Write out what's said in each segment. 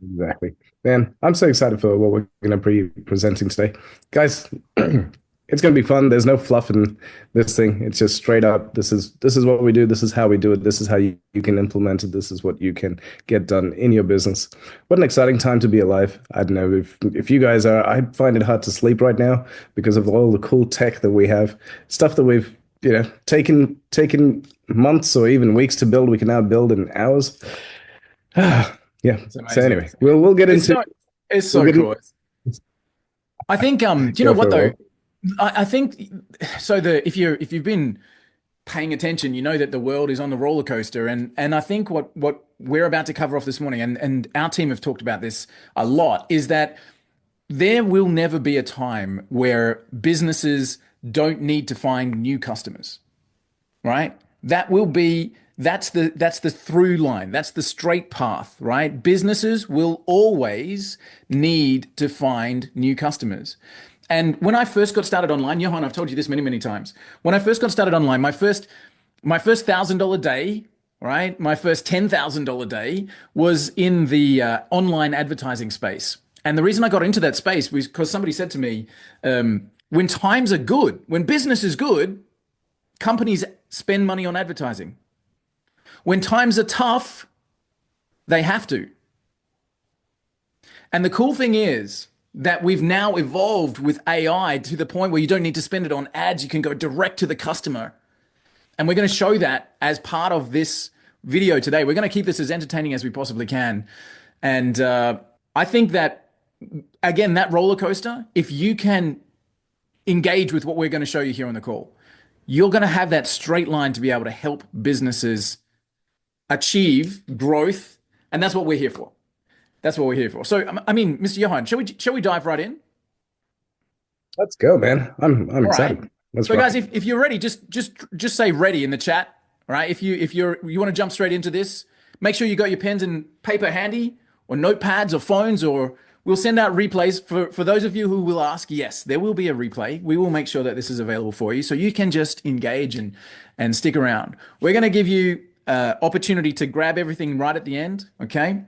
Exactly. Man, I'm so excited for what we're going to be presenting today. Guys, it's going to be fun. There's no fluff in this thing. It's just straight up. This is what we do. This is how we do it. This is how you can implement it. This is what you can get done in your business. What an exciting time to be alive. I don't know if you guys are, I find it hard to sleep right now because of all the cool tech that we have, stuff that we've, taken months or even weeks to build, we can now build in hours. Yeah. It's So amazing. anyway, we'll get It's into so it's we'll so get in, cool. I think do you know go what for it, though? Rob. I think so the if you've been paying attention, you know that the world is on the roller coaster, and I think what we're about to cover off this morning, and our team have talked about this a lot, is that there will never be a time where businesses don't need to find new customers, right? That's the through line. That's the straight path, right? Businesses will always need to find new customers. And when I first got started online, Johan, I've told you this many, many times. When I first got started online, my first $1,000 day, right? My first $10,000 day was in the online advertising space. And the reason I got into that space was because somebody said to me, when times are good, when business is good, companies spend money on advertising. When times are tough, they have to. And the cool thing is that we've now evolved with AI to the point where you don't need to spend it on ads. You can go direct to the customer. And we're going to show that as part of this video today. We're going to keep this as entertaining as we possibly can. And I think that, again, that roller coaster, if you can engage with what we're going to show you here on the call, you're going to have that straight line to be able to help businesses achieve growth, and that's what we're here for. That's what we're here for. So, I mean, Mr. Johan, shall we dive right in? Let's go, man. I'm All right. excited. Let's So, rock guys, it. if you're ready, just say ready in the chat. All right. If you want to jump straight into this, make sure you got your pens and paper handy, or notepads, or phones, or we'll send out replays for those of you who will ask. Yes, there will be a replay. We will make sure that this is available for you, so you can just engage and stick around. We're going to give you opportunity to grab everything right at the end. Okay.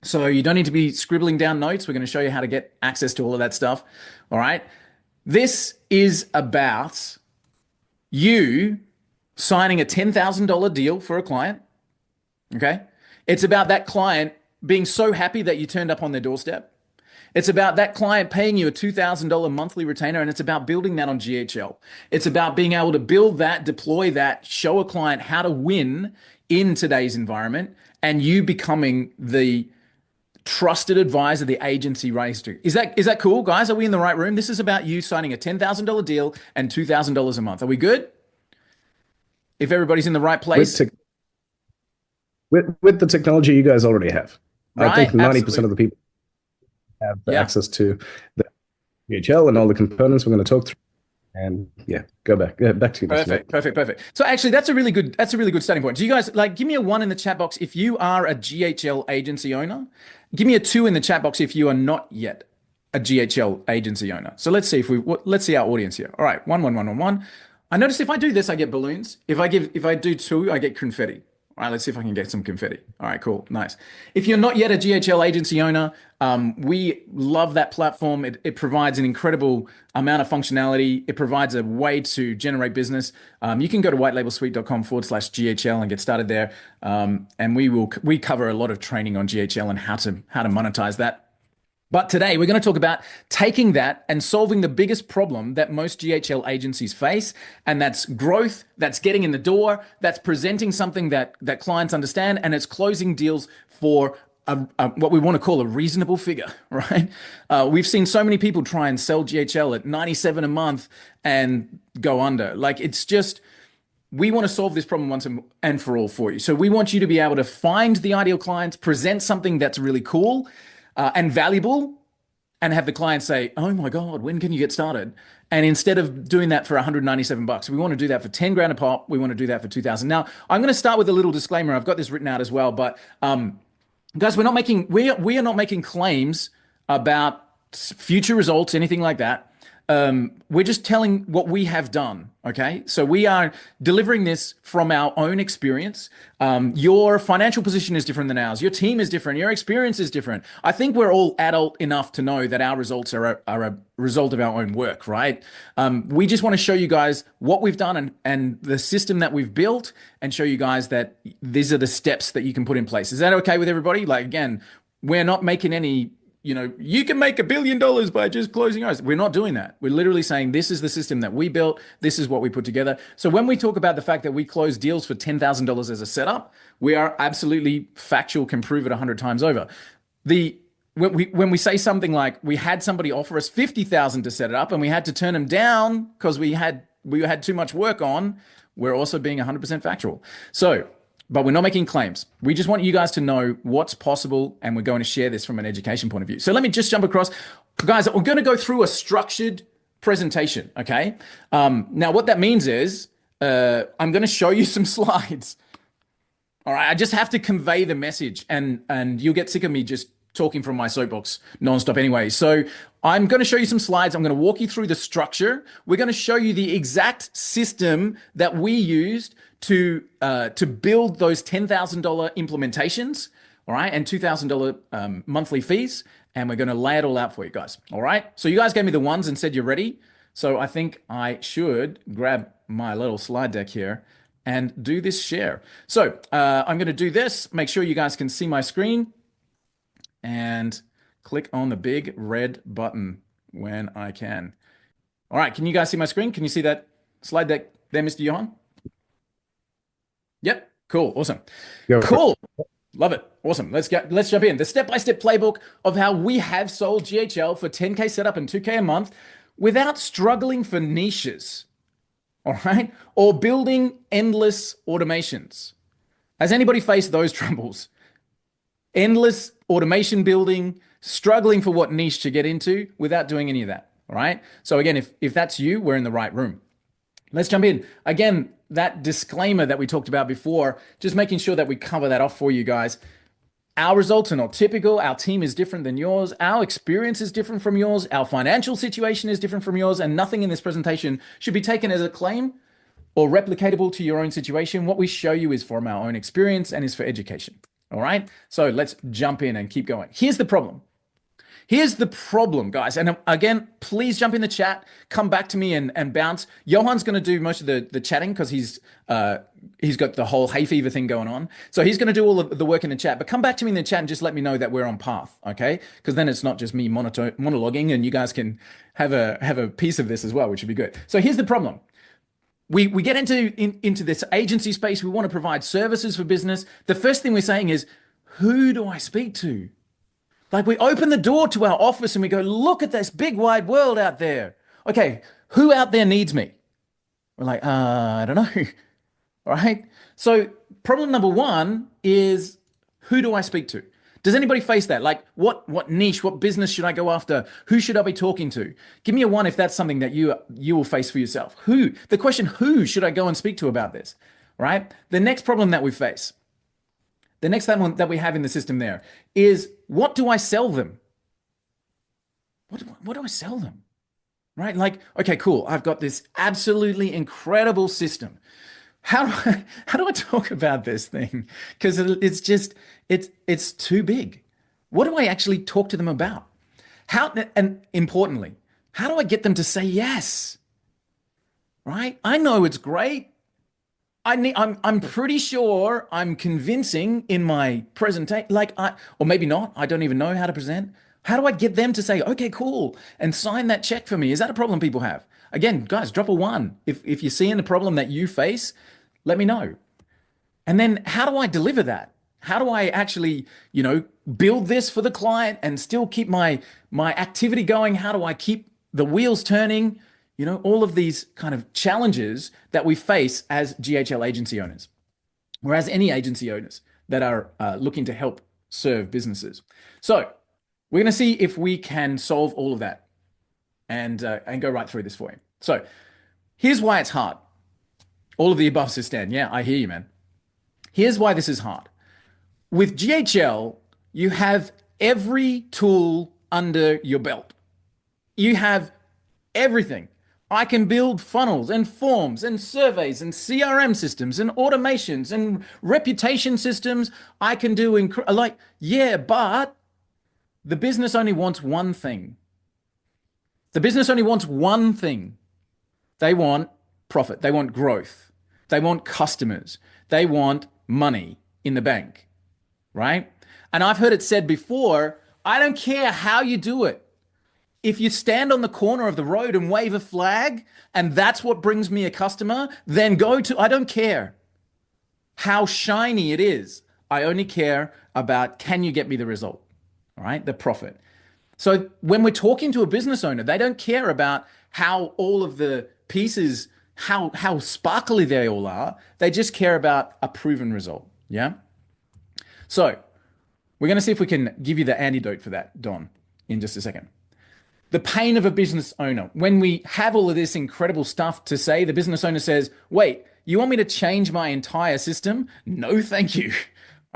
So you don't need to be scribbling down notes. We're going to show you how to get access to all of that stuff. All right. This is about you signing a $10,000 deal for a client. Okay. It's about that client being so happy that you turned up on their doorstep. It's about that client paying you a $2,000 monthly retainer, and it's about building that on GHL. It's about being able to build that, deploy that, show a client how to win in today's environment, and you becoming the trusted advisor the agency raised to. Is that cool, guys? Are we in the right room? This is about you signing a $10,000 deal and $2,000 a month. Are we good? If everybody's in the right With place, tech with the technology you guys already have. I think right? 90% of Absolutely. the people have the Yeah. access to the DHL and all the components we're going to talk through. And yeah, go back. Yeah, back to you, Mr. Rob. Perfect, perfect, perfect. So actually, that's a really good starting point. So you guys, like, give me a one in the chat box if you are a GHL agency owner. Give me a two in the chat box if you are not yet a GHL agency owner. So let's see our audience here. All right, one, one, one, one, one. I notice if I do this, I get balloons. If I do two, I get confetti. All right, let's see if I can get some confetti. All right, cool, nice. If you're not yet a GHL agency owner, we love that platform. It provides an incredible amount of functionality. It provides a way to generate business. You can go to whitelabelsuite.com/GHL and get started there. And we cover a lot of training on GHL and how to monetize that. But today we're going to talk about taking that and solving the biggest problem that most GHL agencies face, and that's growth, that's getting in the door, that's presenting something that clients understand, and it's closing deals for what we want to call a reasonable figure, right? We've seen so many people try and sell GHL at 97 a month and go under. Like, it's just, we want to solve this problem once and for all for you. So we want you to be able to find the ideal clients, present something that's really cool and valuable, and have the client say, "Oh my God, when can you get started?" And instead of doing that for 197 bucks, we want to do that for 10 grand a pop. We want to do that for 2,000. Now, I'm going to start with a little disclaimer. I've got this written out as well, but guys, we are not making claims about future results, anything like that. We're just telling what we have done. Okay. So we are delivering this from our own experience. Your financial position is different than ours. Your team is different. Your experience is different. I think we're all adult enough to know that our results are a result of our own work, right? We just want to show you guys what we've done and the system that we've built, and show you guys that these are the steps that you can put in place. Is that okay with everybody? Like, again, we're not making any, you can make $1 billion by just closing eyes. We're not doing that. We're literally saying this is the system that we built. This is what we put together. So when we talk about the fact that we close deals for $10,000 as a setup, we are absolutely factual, can prove it 100 times over. When we say something like we had somebody offer us $50,000 to set it up and we had to turn them down because we had too much work on, we're also being 100% factual. But we're not making claims. We just want you guys to know what's possible, and we're going to share this from an education point of view. So let me just jump across. Guys, we're going to go through a structured presentation, okay? Now, what that means is I'm going to show you some slides. All right, I just have to convey the message, and you'll get sick of me just talking from my soapbox nonstop anyway. So I'm going to show you some slides. I'm going to walk you through the structure. We're going to show you the exact system that we used to build those $10,000 implementations, all right, and $2,000 monthly fees, and we're going to lay it all out for you guys, all right? So you guys gave me the ones and said you're ready, so I think I should grab my little slide deck here and do this share. So I'm going to do this. Make sure you guys can see my screen, and click on the big red button when I can. All right, can you guys see my screen? Can you see that slide deck there, Mr. Johan? Yep, cool, awesome. Cool, love it, awesome. Let's jump in. The step-by-step playbook of how we have sold GHL for 10K setup and 2K a month without struggling for niches, all right? Or building endless automations. Has anybody faced those troubles? Endless automation building, struggling for what niche to get into without doing any of that, all right? So again, if that's you, we're in the right room. Let's jump in. Again, that disclaimer that we talked about before, just making sure that we cover that off for you guys. Our results are not typical. Our team is different than yours. Our experience is different from yours. Our financial situation is different from yours, and nothing in this presentation should be taken as a claim or replicatable to your own situation. What we show you is from our own experience and is for education. All right, so let's jump in and keep going. Here's the problem. Here's the problem, guys. And again, please jump in the chat, come back to me and bounce. Johan's going to do most of the chatting because he's got the whole hay fever thing going on. So he's going to do all of the work in the chat, but come back to me in the chat and just let me know that we're on path, okay? Because then it's not just me monologuing, and you guys can have a piece of this as well, which would be good. So here's the problem. We get into this agency space. We want to provide services for business. The first thing we're saying is, who do I speak to? Like, we open the door to our office and we go, look at this big wide world out there. Okay, who out there needs me? We're like, I don't know. All right. So problem number one is, who do I speak to? Does anybody face that? Like, what niche, what business should I go after? Who should I be talking to? Give me a one if that's something that you will face for yourself. Who? The question, who should I go and speak to about this? Right? The next problem that we face, the next one that we have in the system there is, what do I sell them? What do I sell them? Right? Like, okay, cool. I've got this absolutely incredible system. How do I talk about this thing? Because it's too big. What do I actually talk to them about? And importantly, how do I get them to say yes? Right? I know it's great. I'm pretty sure I'm convincing in my presentation, or maybe not. I don't even know how to present. How do I get them to say, okay, cool, and sign that check for me? Is that a problem people have? Again, guys, drop a one. If you're seeing the problem that you face, let me know. And then how do I deliver that? How do I actually, build this for the client and still keep my activity going? How do I keep the wheels turning? All of these kind of challenges that we face as GHL agency owners, or as any agency owners that are looking to help serve businesses. So we're going to see if we can solve all of that and go right through this for you. So here's why it's hard. All of the above, says Stan. Yeah, I hear you, man. Here's why this is hard. With GHL, you have every tool under your belt. You have everything. I can build funnels and forms and surveys and CRM systems and automations and reputation systems. I can do like, yeah, but the business only wants one thing. The business only wants one thing. They want profit. They want growth. They want customers. They want money in the bank, right? And I've heard it said before, I don't care how you do it. If you stand on the corner of the road and wave a flag and that's what brings me a customer, then I don't care how shiny it is. I only care about, can you get me the result? All right, the profit. So when we're talking to a business owner, they don't care about how all of the pieces, how sparkly they all are. They just care about a proven result. Yeah. So we're going to see if we can give you the antidote for that, Don, in just a second. The pain of a business owner. When we have all of this incredible stuff to say, the business owner says, wait, you want me to change my entire system? No, thank you.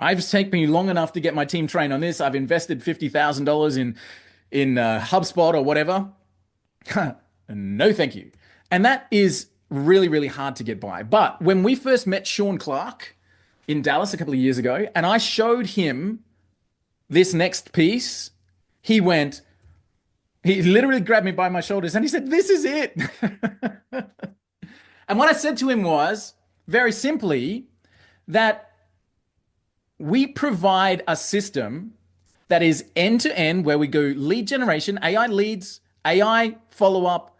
It's taken me long enough to get my team trained on this. I've invested $50,000 in HubSpot or whatever. No, thank you. And that is really, really hard to get by. But when we first met Sean Clark in Dallas a couple of years ago, and I showed him this next piece, he literally grabbed me by my shoulders and he said, this is it. And what I said to him was very simply that we provide a system that is end to end, where we go lead generation, AI leads, AI follow up,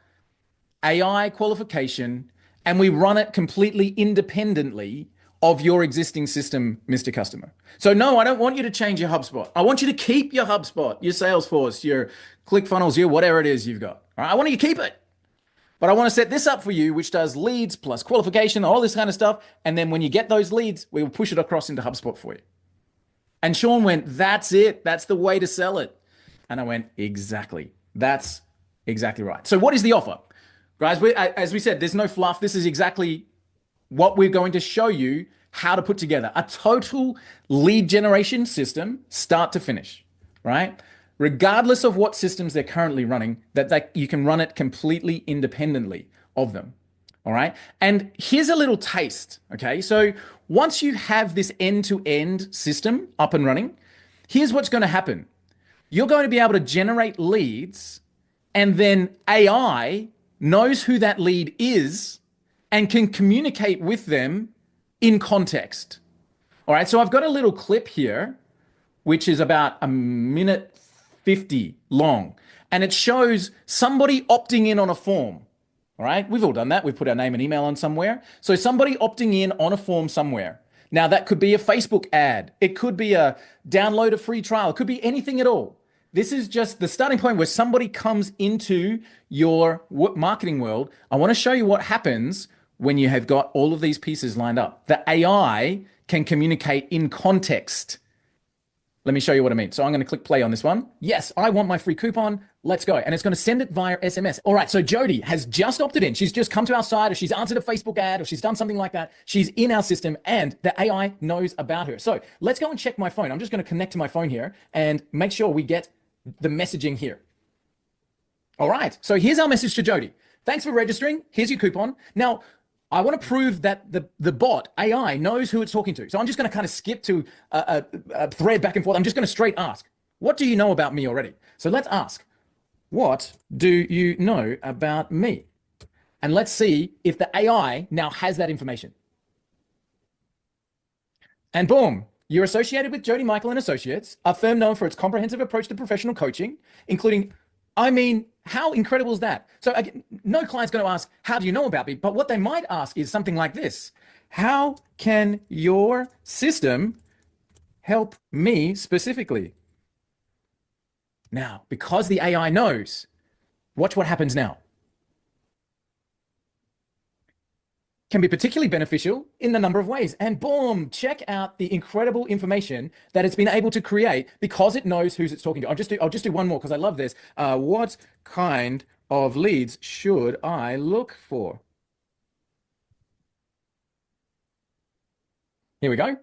AI qualification, and we run it completely independently of your existing system, Mr. Customer. So no, I don't want you to change your HubSpot. I want you to keep your HubSpot, your Salesforce, your ClickFunnels, your whatever it is you've got. All right? I want you to keep it. But I want to set this up for you, which does leads plus qualification, all this kind of stuff. And then when you get those leads, we will push it across into HubSpot for you. And Sean went, that's it. That's the way to sell it. And I went, exactly. That's exactly right. So what is the offer? Guys, as we said, there's no fluff. This is exactly what we're going to show you how to put together a total lead generation system, start to finish, right? Regardless of what systems they're currently running, that you can run it completely independently of them. All right. And here's a little taste. Okay. So once you have this end-to-end system up and running, here's what's going to happen. You're going to be able to generate leads, and then AI knows who that lead is and can communicate with them in context. All right, so I've got a little clip here, which is about a minute 50 long, and it shows somebody opting in on a form. All right, we've all done that. We've put our name and email on somewhere. So somebody opting in on a form somewhere. Now that could be a Facebook ad. It could be a download a free trial. It could be anything at all. This is just the starting point where somebody comes into your marketing world. I want to show you what happens when you have got all of these pieces lined up. The AI can communicate in context. Let me show you what I mean. So I'm going to click play on this one. Yes, I want my free coupon. Let's go. And it's going to send it via SMS. All right. So Jody has just opted in. She's just come to our site, or she's answered a Facebook ad, or she's done something like that. She's in our system and the AI knows about her. So let's go and check my phone. I'm just going to connect to my phone here and make sure we get the messaging here. All right. So here's our message to Jody. Thanks for registering. Here's your coupon. Now, I want to prove that the bot AI knows who it's talking to. So I'm just going to kind of skip to a thread back and forth. I'm just going to straight ask, what do you know about me already? So let's ask, what do you know about me? And let's see if the AI now has that information. And boom, you're associated with Jody Michael and Associates, a firm known for its comprehensive approach to professional coaching, including, I mean, how incredible is that? So again, no client's going to ask, how do you know about me? But what they might ask is something like this. How can your system help me specifically? Now, because the AI knows, watch what happens now. Can be particularly beneficial in a number of ways. And boom, check out the incredible information that it's been able to create because it knows who it's talking to. I'll just do one more because I love this. What kind of leads should I look for? Here we go.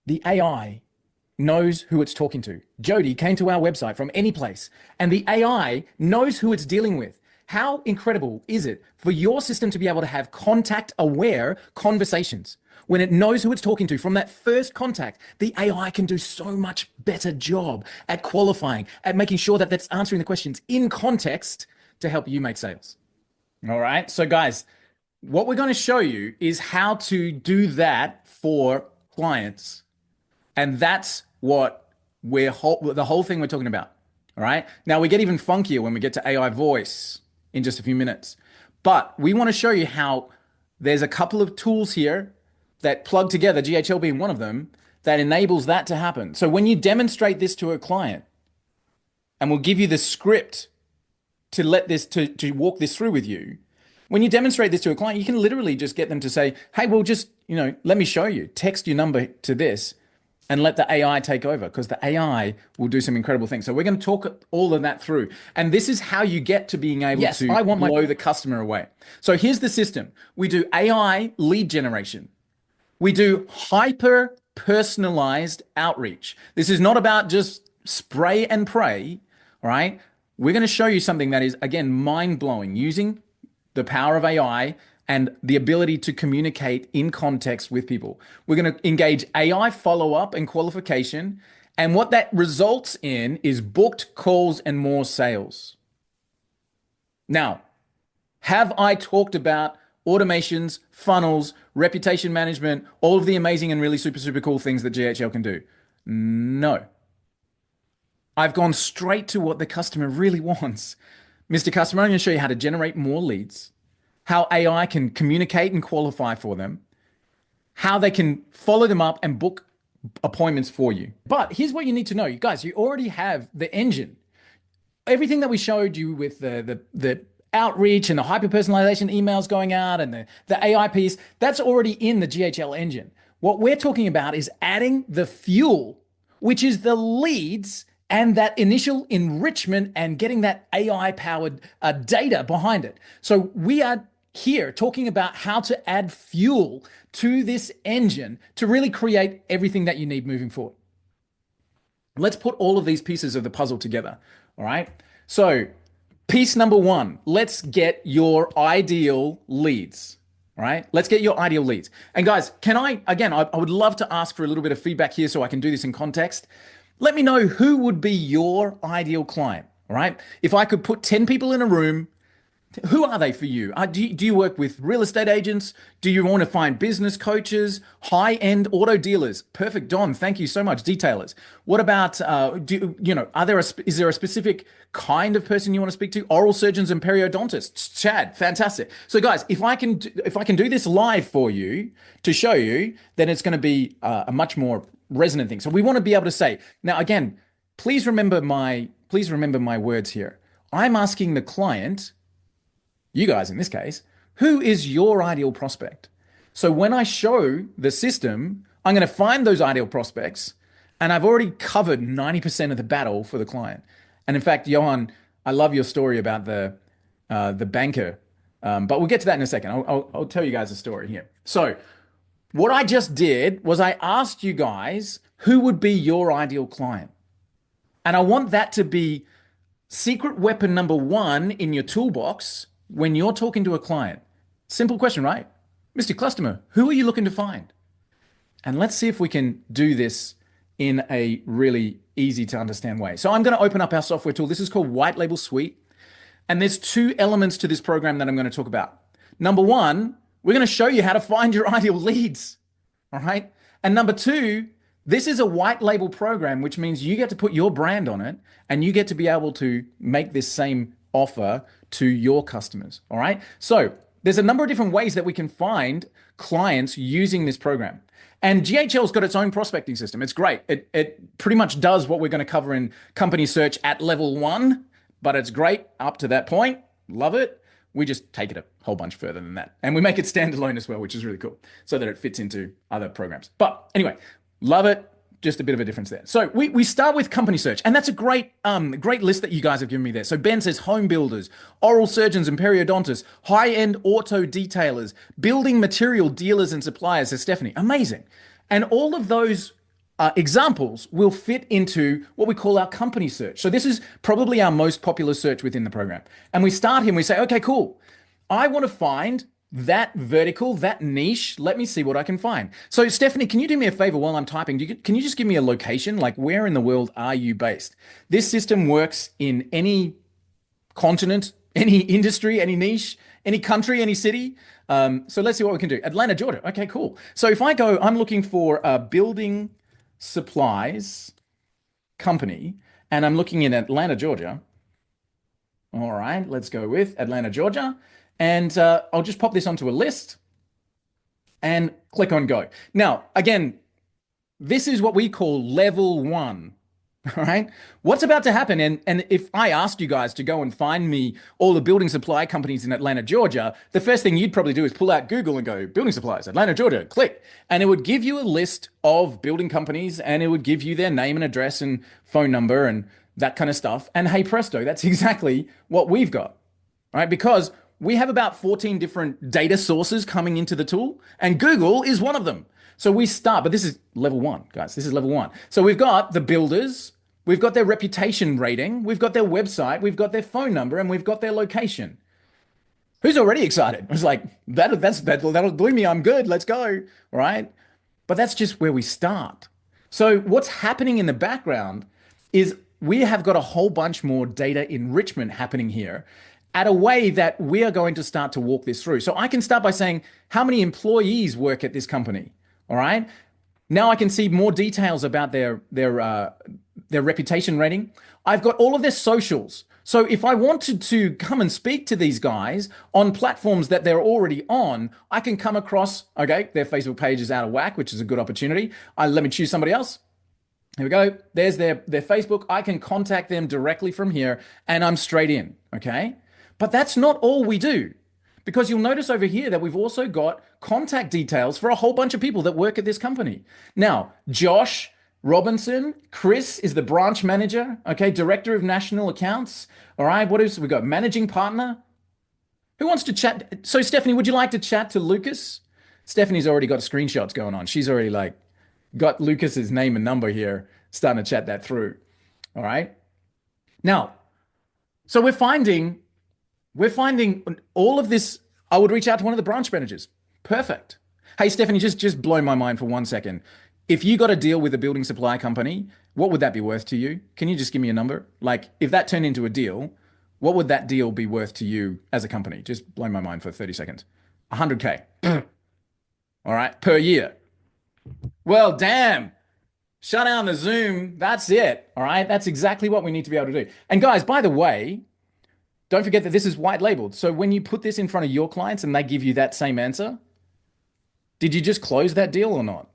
The AI knows who it's talking to. Jody came to our website from any place, and the AI knows who it's dealing with. How incredible is it for your system to be able to have contact-aware conversations? When it knows who it's talking to from that first contact, the AI can do so much better job at qualifying, at making sure that that's answering the questions in context to help you make sales. All right. So guys, what we're going to show you is how to do that for clients. And that's what the whole thing we're talking about. All right. Now we get even funkier when we get to AI voice in just a few minutes. But we want to show you how there's a couple of tools here that plug together, GHL being one of them, that enables that to happen. So when you demonstrate this to a client, and we'll give you the script to let this to walk this through with you. When you demonstrate this to a client, you can literally just get them to say, hey, well, just, let me show you, text your number to this and let the AI take over, because the AI will do some incredible things. So we're going to talk all of that through. And this is how you get to being able to blow the customer away. So here's the system. We do AI lead generation. We do hyper personalized outreach. This is not about just spray and pray, all right? We're going to show you something that is, again, mind-blowing, using the power of AI and the ability to communicate in context with people. We're going to engage AI follow-up and qualification. And what that results in is booked calls and more sales. Now, have I talked about automations, funnels, reputation management, all of the amazing and really super, super cool things that GHL can do? No. I've gone straight to what the customer really wants. Mr. Customer, I'm going to show you how to generate more leads, how AI can communicate and qualify for them, how they can follow them up and book appointments for you. But here's what you need to know. You guys, you already have the engine. Everything that we showed you with the outreach and the hyper-personalization emails going out and the AI piece, that's already in the GHL engine. What we're talking about is adding the fuel, which is the leads and that initial enrichment and getting that AI-powered data behind it. So we are here talking about how to add fuel to this engine to really create everything that you need moving forward. Let's put all of these pieces of the puzzle together, all right? So piece number one, let's get your ideal leads, all right? Let's get your ideal leads. And guys, I would love to ask for a little bit of feedback here so I can do this in context. Let me know who would be your ideal client, all right? If I could put 10 people in a room, who are they for you? Do you work with real estate agents? Do you want to find business coaches, high-end auto dealers? Perfect, Don. Thank you so much. Detailers. What about, is there a specific kind of person you want to speak to? Oral surgeons and periodontists. Chad, fantastic. So guys, if I can do this live for you to show you, then it's going to be a much more resonant thing. So we want to be able to say, now again, please remember my words here. I'm asking the client, you guys in this case, who is your ideal prospect? So when I show the system, I'm going to find those ideal prospects, and I've already covered 90% of the battle for the client. And in fact, Johan, I love your story about the banker, but we'll get to that in a second. I'll tell you guys a story here. So what I just did was I asked you guys who would be your ideal client. And I want that to be secret weapon number one in your toolbox when you're talking to a client. Simple question, right? Mr. Customer, who are you looking to find? And let's see if we can do this in a really easy to understand way. So I'm going to open up our software tool. This is called White Label Suite. And there's two elements to this program that I'm going to talk about. Number one, we're going to show you how to find your ideal leads. All right. And number two, this is a white label program, which means you get to put your brand on it and you get to be able to make this same offer to your customers. All right. So there's a number of different ways that we can find clients using this program. And GHL's got its own prospecting system. It's great. It pretty much does what we're going to cover in company search at level 1, but it's great up to that point. Love it. We just take it a whole bunch further than that. And we make it standalone as well, which is really cool, so that it fits into other programs. But anyway, love it. Just a bit of a difference there. So we start with company search, and that's a great list that you guys have given me there. So Ben says home builders, oral surgeons and periodontists, high-end auto detailers, building material dealers and suppliers, says Stephanie. Amazing. And all of those examples will fit into what we call our company search. So this is probably our most popular search within the program. And we start here and we say, okay, cool. I want to find that vertical, that niche. Let me see what I can find. So Stephanie, can you do me a favor while I'm typing? Can you just give me a location? Like, where in the world are you based? This system works in any continent, any industry, any niche, any country, any city. So let's see what we can do. Atlanta, Georgia. Okay, cool. So if I go, I'm looking for a building supplies company, and I'm looking in Atlanta, Georgia. All right, let's go with Atlanta, Georgia. And I'll just pop this onto a list and click on go. Now, again, this is what we call level 1. All right. What's about to happen? And if I asked you guys to go and find me all the building supply companies in Atlanta, Georgia, the first thing you'd probably do is pull out Google and go, building supplies, Atlanta, Georgia, click. And it would give you a list of building companies, and it would give you their name and address and phone number and that kind of stuff. And hey, presto, that's exactly what we've got. Right? Because we have about 14 different data sources coming into the tool, and Google is one of them. So we start, but this is level 1, guys. This is level 1. So we've got the builders, we've got their reputation rating, we've got their website, we've got their phone number, and we've got their location. Who's already excited? I was like, that'll do me. I'm good. Let's go. All right. But that's just where we start. So what's happening in the background is we have got a whole bunch more data enrichment happening here at a way that we are going to start to walk this through. So I can start by saying, how many employees work at this company? All right. Now I can see more details about their reputation rating. I've got all of their socials. So if I wanted to come and speak to these guys on platforms that they're already on, I can come across, okay, their Facebook page is out of whack, which is a good opportunity. Let me choose somebody else. Here we go. There's their Facebook. I can contact them directly from here, and I'm straight in, okay? But that's not all we do. Because you'll notice over here that we've also got contact details for a whole bunch of people that work at this company. Now, Josh Robinson, Chris is the branch manager, okay, director of national accounts. All right, what else we got? Managing partner. Who wants to chat? So Stephanie, would you like to chat to Lucas? Stephanie's already got screenshots going on. She's already like got Lucas's name and number here, starting to chat that through. All right. Now, so we're finding all of this. I would reach out to one of the branch managers. Perfect. Hey, Stephanie, just blow my mind for 1 second. If you got a deal with a building supply company, what would that be worth to you? Can you just give me a number? Like, if that turned into a deal, what would that deal be worth to you as a company? Just blow my mind for 30 seconds. 100K. All right, per year. Well, damn. Shut down the Zoom. That's it. All right, that's exactly what we need to be able to do. And guys, by the way, don't forget that this is white labeled. So when you put this in front of your clients and they give you that same answer, did you just close that deal or not?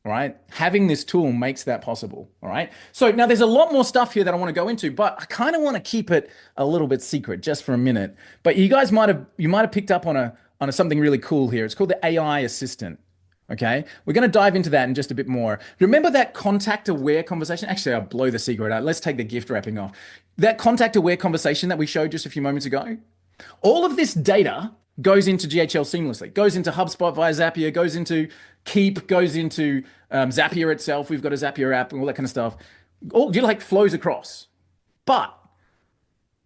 All right. Having this tool makes that possible. All right. So now there's a lot more stuff here that I want to go into, but I kind of want to keep it a little bit secret just for a minute. But you guys might have picked up on something really cool here. It's called the AI assistant. Okay. We're going to dive into that in just a bit more. Remember that contact aware conversation? Actually, I'll blow the secret out. Let's take the gift wrapping off. That contact aware conversation that we showed just a few moments ago. All of this data goes into GHL seamlessly, goes into HubSpot via Zapier, goes into Keep, goes into Zapier itself. We've got a Zapier app and all that kind of stuff. All like flows across. But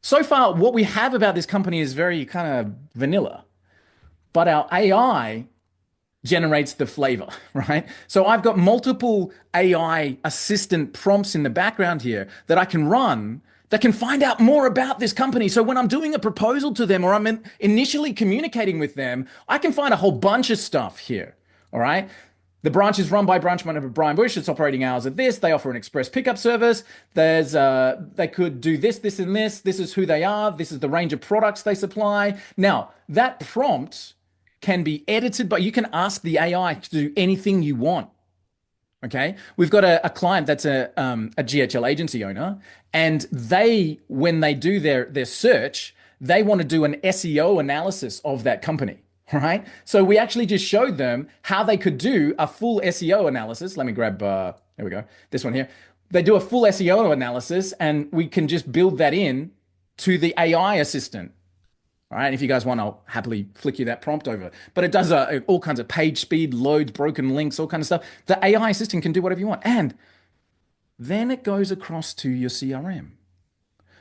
so far, what we have about this company is very kind of vanilla. But our AI generates the flavor, right? So I've got multiple AI assistant prompts in the background here that I can run that can find out more about this company. So when I'm doing a proposal to them or I'm initially communicating with them, I can find a whole bunch of stuff here, all right? The branch is run by branch manager Brian Bush. Its operating hours are this. They offer an express pickup service. They could do this, this, and this. This is who they are. This is the range of products they supply. Now, that prompt can be edited, but you can ask the AI to do anything you want. Okay, we've got a client that's a GHL agency owner, and when they do their search, they want to do an SEO analysis of that company. All right, so we actually just showed them how they could do a full SEO analysis. Let me grab there we go, this one here. They do a full SEO analysis, and we can just build that in to the AI assistant. All right. If you guys want, I'll happily flick you that prompt over. But it does all kinds of page speed, loads, broken links, all kind of stuff. The AI assistant can do whatever you want. And then it goes across to your CRM.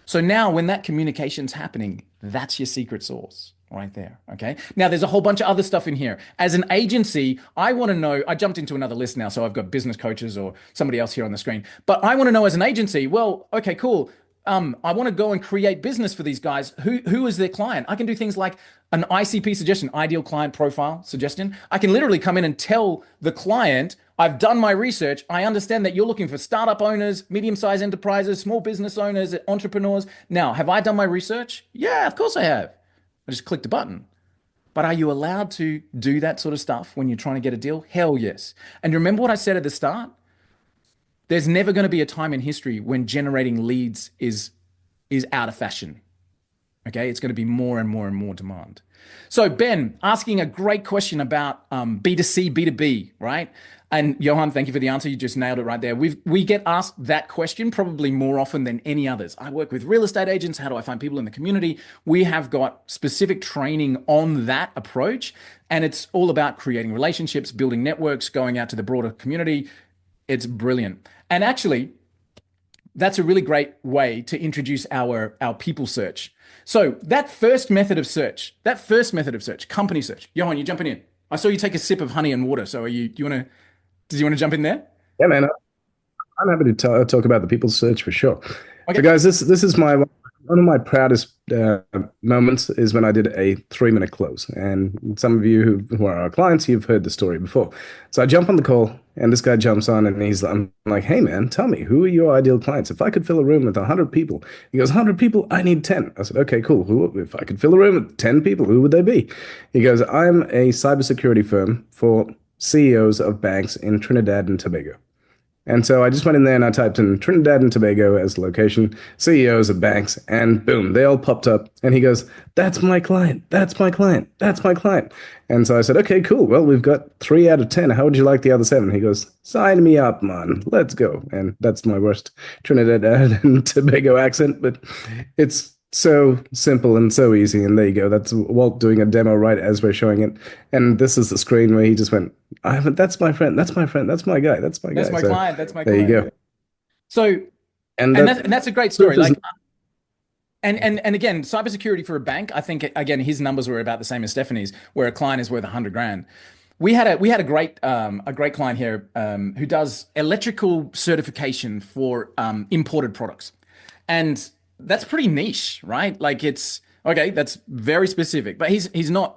So now when that communication's happening, that's your secret sauce right there. Okay. Now there's a whole bunch of other stuff in here. As an agency, I want to know, I jumped into another list now. So I've got business coaches or somebody else here on the screen, but I want to know as an agency, well, okay, cool. I want to go and create business for these guys. Who is their client? I can do things like an ICP suggestion, ideal client profile suggestion. I can literally come in and tell the client, I've done my research. I understand that you're looking for startup owners, medium-sized enterprises, small business owners, entrepreneurs. Now, have I done my research? Yeah, of course I have. I just clicked a button. But are you allowed to do that sort of stuff when you're trying to get a deal? Hell yes. And remember what I said at the start? There's never going to be a time in history when generating leads is out of fashion. Okay, it's going to be more and more and more demand. So Ben, asking a great question about B2C, B2B, right? And Johan, thank you for the answer. You just nailed it right there. We get asked that question probably more often than any others. I work with real estate agents. How do I find people in the community? We have got specific training on that approach, and it's all about creating relationships, building networks, going out to the broader community. It's brilliant. And actually, that's a really great way to introduce our people search. So that first method of search, company search. Johan, you jumping in? I saw you take a sip of honey and water. So did you want to jump in there? Yeah, man. I'm happy to talk about the people search for sure. Okay. So, guys, this is one of my proudest moments is when I did a 3-minute close. And some of you who are our clients, you've heard the story before. So I jump on the call, and this guy jumps on, and I'm like, hey, man, tell me, who are your ideal clients? If I could fill a room with 100 people, he goes, 100 people, I need 10. I said, okay, cool. If I could fill a room with 10 people, who would they be? He goes, I'm a cybersecurity firm for CEOs of banks in Trinidad and Tobago. And so I just went in there and I typed in Trinidad and Tobago as the location, CEOs of banks, and boom, they all popped up. And he goes, that's my client. That's my client. That's my client. And so I said, okay, cool. Well, we've got 3 out of 10. How would you like the other 7? He goes, sign me up, man. Let's go. And that's my worst Trinidad and Tobago accent, but it's so simple and so easy. And there you go. That's Walt doing a demo right as we're showing it. And this is the screen where he just went, that's my friend. That's my friend. That's my guy. That's my guy. That's my client. That's my client. There you go. So, and that's a great story. Like, and again, cybersecurity for a bank, I think, again, his numbers were about the same as Stephanie's, where a client is worth 100 grand. We had a great client here who does electrical certification for imported products. And that's pretty niche, right? Like it's okay. That's very specific, but he's not.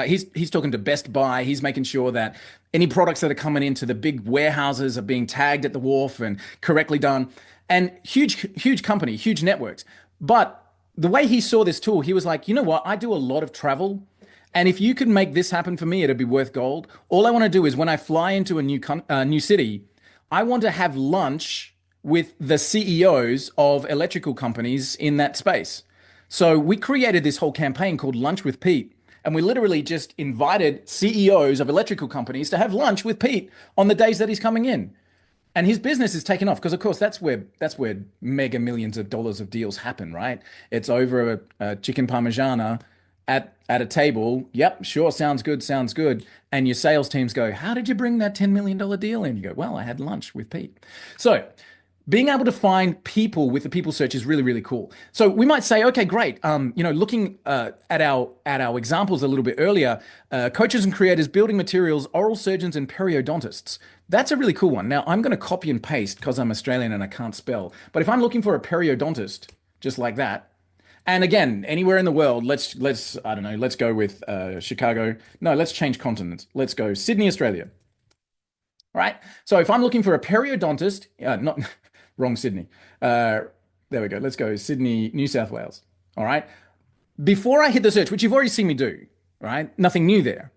He's talking to Best Buy. He's making sure that any products that are coming into the big warehouses are being tagged at the wharf and correctly done. And huge company, huge networks. But the way he saw this tool, he was like, you know what? I do a lot of travel, and if you could make this happen for me, it'd be worth gold. All I want to do is when I fly into a new city, I want to have lunch with the CEOs of electrical companies in that space. So we created this whole campaign called Lunch with Pete. And we literally just invited CEOs of electrical companies to have lunch with Pete on the days that he's coming in. And his business is taken off because, of course, that's where mega millions of dollars of deals happen, right? It's over a chicken parmigiana at a table. Yep, sure, sounds good. And your sales teams go, how did you bring that $10 million deal in? You go, well, I had lunch with Pete. So being able to find people with the people search is really, really cool. So we might say, okay, great. Looking at our examples a little bit earlier, coaches and creators, building materials, oral surgeons, and periodontists. That's a really cool one. Now I'm going to copy and paste because I'm Australian and I can't spell. But if I'm looking for a periodontist, just like that, and again, anywhere in the world, let's I don't know, let's go with Chicago. No, let's change continents. Let's go Sydney, Australia. All right. So if I'm looking for a periodontist, not wrong Sydney. There we go. Let's go Sydney, New South Wales. All right. Before I hit the search, which you've already seen me do, right? Nothing new there.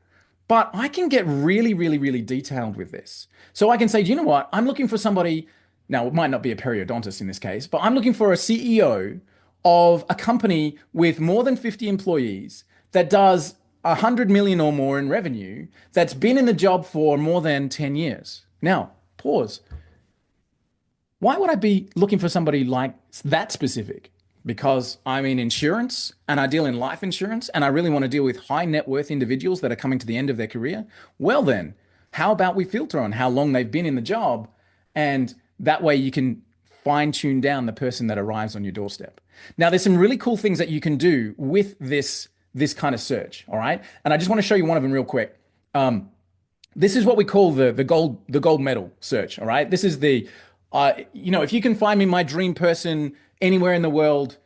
But I can get really, really, really detailed with this. So I can say, do you know what? I'm looking for somebody. Now, it might not be a periodontist in this case, but I'm looking for a CEO of a company with more than 50 employees that does 100 million or more in revenue, that's been in the job for more than 10 years. Now, pause. Why would I be looking for somebody like that specific? because I'm in insurance and I deal in life insurance and I really want to deal with high net worth individuals that are coming to the end of their career. Well, then, how about we filter on how long they've been in the job? And that way you can fine tune down the person that arrives on your doorstep. Now, there's some really cool things that you can do with this kind of search. All right. And I just want to show you one of them real quick. This is what we call the gold medal search. All right. This is the, if you can find me my dream person anywhere in the world,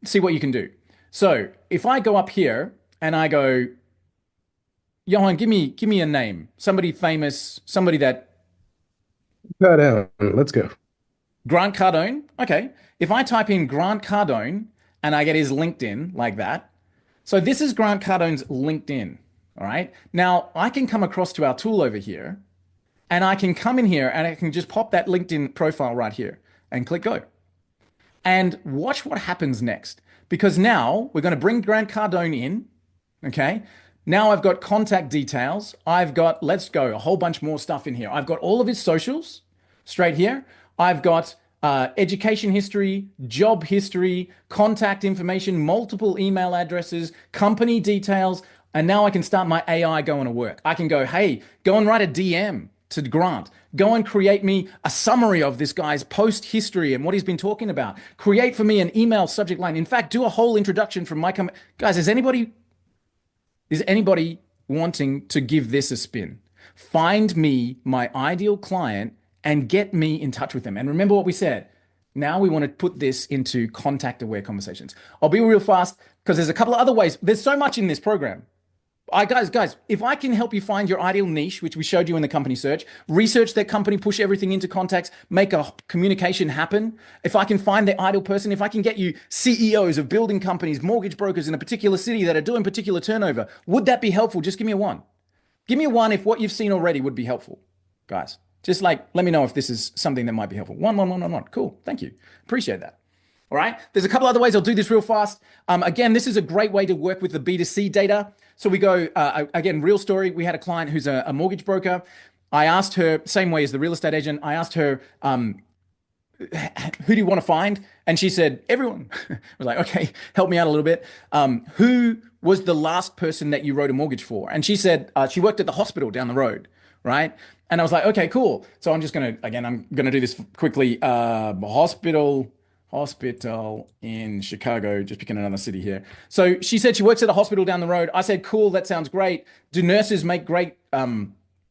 see what you can do. So if I go up here and I go, Johan, give me a name, somebody famous, somebody that Let's go. Grant Cardone. Okay. If I type in Grant Cardone and I get his LinkedIn like that. So this is Grant Cardone's LinkedIn. All right. Now I can come across to our tool over here and I can come in here and I can just pop that LinkedIn profile right here and click go. And watch what happens next. Because now we're going to bring Grant Cardone in. Okay. Now I've got contact details. I've got, let's go, a whole bunch more stuff in here. I've got all of his socials straight here. I've got education history, job history, contact information, multiple email addresses, company details. And now I can start my AI going to work. I can go, hey, go and write a DM to Grant. Go and create me a summary of this guy's post history and what he's been talking about. Create for me an email subject line. In fact, do a whole introduction from my company. Guys, is anybody wanting to give this a spin? Find me my ideal client and get me in touch with them. And remember what we said. Now we want to put this into contact aware conversations. I'll be real fast because there's a couple of other ways. There's so much in this program. Guys, if I can help you find your ideal niche, which we showed you in the company search, research that company, push everything into contacts, make a communication happen. If I can find the ideal person, if I can get you CEOs of building companies, mortgage brokers in a particular city that are doing particular turnover, would that be helpful? Just give me a 1. Give me a 1 if what you've seen already would be helpful, guys. Just like, let me know if this is something that might be helpful. 1, 1, 1, 1, 1. Cool. Thank you. Appreciate that. All right. There's a couple other ways. I'll do this real fast. Again, this is a great way to work with the B2C data. So we go, again, real story. We had a client who's a mortgage broker. I asked her, same way as the real estate agent, I asked her, who do you want to find? And she said, everyone. I was like, okay, help me out a little bit. Who was the last person that you wrote a mortgage for? And she said, she worked at the hospital down the road, right? And I was like, okay, cool. So I'm going to do this quickly. Hospital in Chicago, just picking another city here. So she said she works at a hospital down the road. I said, cool, that sounds great. Do nurses make great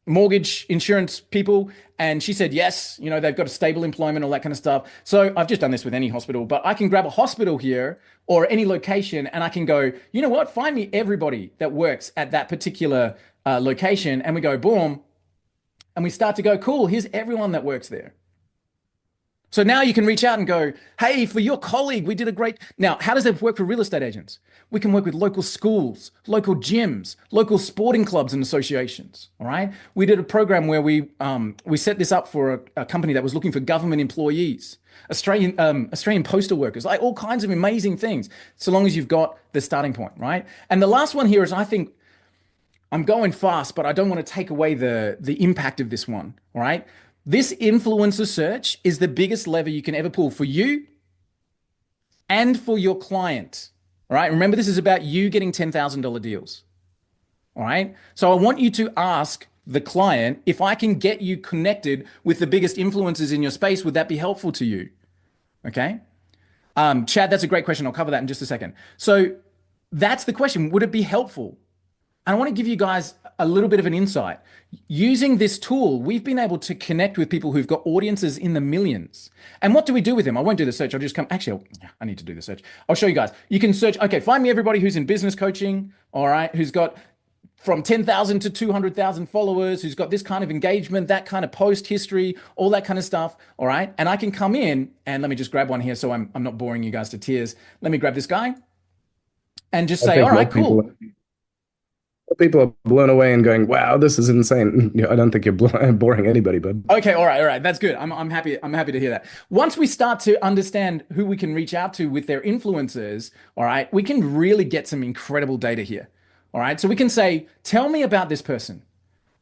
mortgage insurance people? And she said, yes, they've got a stable employment, all that kind of stuff. So I've just done this with any hospital, but I can grab a hospital here or any location and I can go, you know what, find me everybody that works at that particular location. And we go, boom. And we start to go, cool, here's everyone that works there. So now you can reach out and go, hey, for your colleague, we did a great. Now, how does that work for real estate agents? We can work with local schools, local gyms, local sporting clubs and associations. All right. We did a program where we set this up for a company that was looking for government employees, Australian postal workers, like all kinds of amazing things, so long as you've got the starting point, right? And the last one here is, I think, I'm going fast, but I don't want to take away the impact of this one. All right. This influencer search is the biggest lever you can ever pull for you and for your client. All right. Remember, this is about you getting $10,000 deals. All right. So I want you to ask the client, if I can get you connected with the biggest influencers in your space, would that be helpful to you? Okay. Chad, that's a great question. I'll cover that in just a second. So that's the question. Would it be helpful? I want to give you guys a little bit of an insight. Using this tool, we've been able to connect with people who've got audiences in the millions. And what do we do with them? I won't do the search. I'll just come. Actually, I need to do the search. I'll show you guys. You can search. Okay, find me everybody who's in business coaching. All right, who's got from 10,000 to 200,000 followers, who's got this kind of engagement, that kind of post history, all that kind of stuff. All right, and I can come in and let me just grab one here so I'm not boring you guys to tears. Let me grab this guy and just say, all right, cool. People are blown away and going, wow, this is insane. I don't think you're boring anybody, bud. Okay, all right. That's good. I'm happy to hear that. Once we start to understand who we can reach out to with their influencers, all right, we can really get some incredible data here. All right, so we can say, tell me about this person.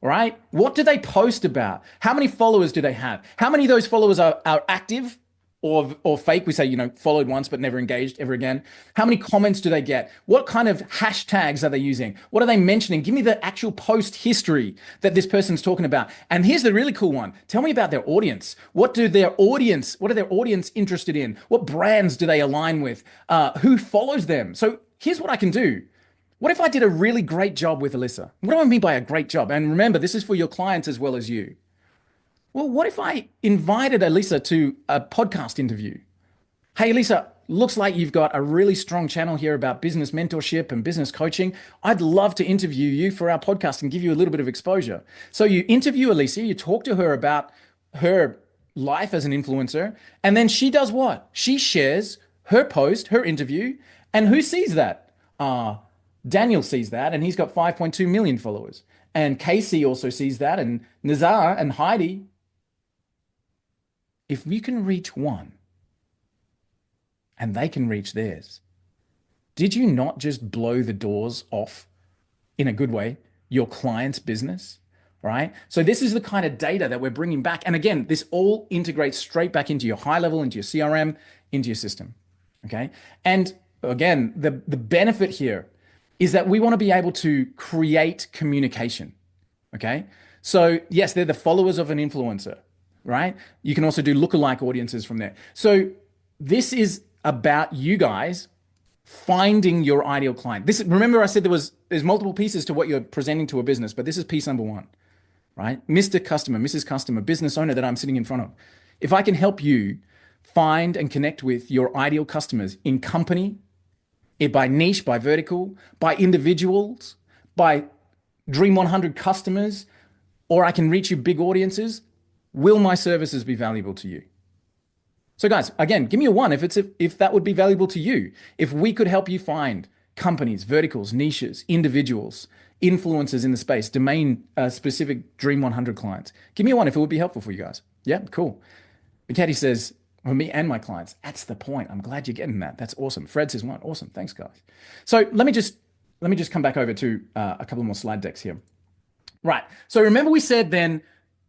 All right, what do they post about? How many followers do they have? How many of those followers are active? or fake, we say, you know, followed once but never engaged ever again. How many comments do they get? What kind of hashtags are they using? What are they mentioning? Give me the actual post history that this person's talking about. And here's the really cool one. Tell me about their audience. What are their audience interested in? What brands do they align with? Who follows them? So here's what I can do. What if I did a really great job with Alyssa? What do I mean by a great job? And remember, this is for your clients as well as you. Well, what if I invited Alyssa to a podcast interview? Hey, Alyssa, looks like you've got a really strong channel here about business mentorship and business coaching. I'd love to interview you for our podcast and give you a little bit of exposure. So you interview Alyssa, you talk to her about her life as an influencer, and then she does what? She shares her post, her interview, and who sees that? Daniel sees that, and he's got 5.2 million followers. And Casey also sees that, and Nazar and Heidi. If we can reach one and they can reach theirs, did you not just blow the doors off, in a good way, your client's business, right? So this is the kind of data that we're bringing back. And again, this all integrates straight back into your high level, into your CRM, into your system, okay? And again, the benefit here is that we want to be able to create communication, okay? So yes, they're the followers of an influencer, right? You can also do lookalike audiences from there. So this is about you guys finding your ideal client. Remember I said there's multiple pieces to what you're presenting to a business, but this is piece number one, right? Mr. Customer, Mrs. Customer, business owner that I'm sitting in front of. If I can help you find and connect with your ideal customers in company, by niche, by vertical, by individuals, by Dream 100 customers, or I can reach you big audiences, will my services be valuable to you? So guys, again, give me a one if that would be valuable to you. If we could help you find companies, verticals, niches, individuals, influencers in the space, domain specific Dream 100 clients. Give me a one if it would be helpful for you guys. Yeah, cool. Katie says, for me and my clients, that's the point. I'm glad you're getting that. That's awesome. Fred says one. Awesome. Thanks, guys. So let me just come back over to a couple more slide decks here. Right. So remember we said then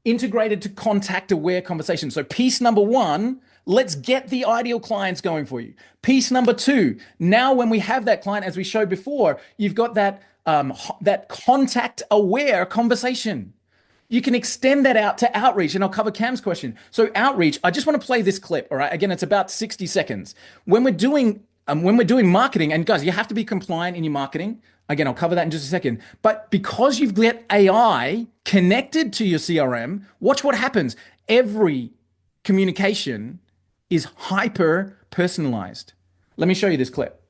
integrated to contact aware conversation. So piece number one, let's get the ideal clients going for you. Piece number two, now when we have that client, as we showed before, you've got that contact aware conversation. You can extend that out to outreach, and I'll cover Cam's question. So outreach, I just want to play this clip, all right? Again, it's about 60 seconds. When we're doing marketing, and guys, you have to be compliant in your marketing. Again, I'll cover that in just a second. But because you've got AI connected to your CRM, watch what happens. Every communication is hyper personalized. Let me show you this clip.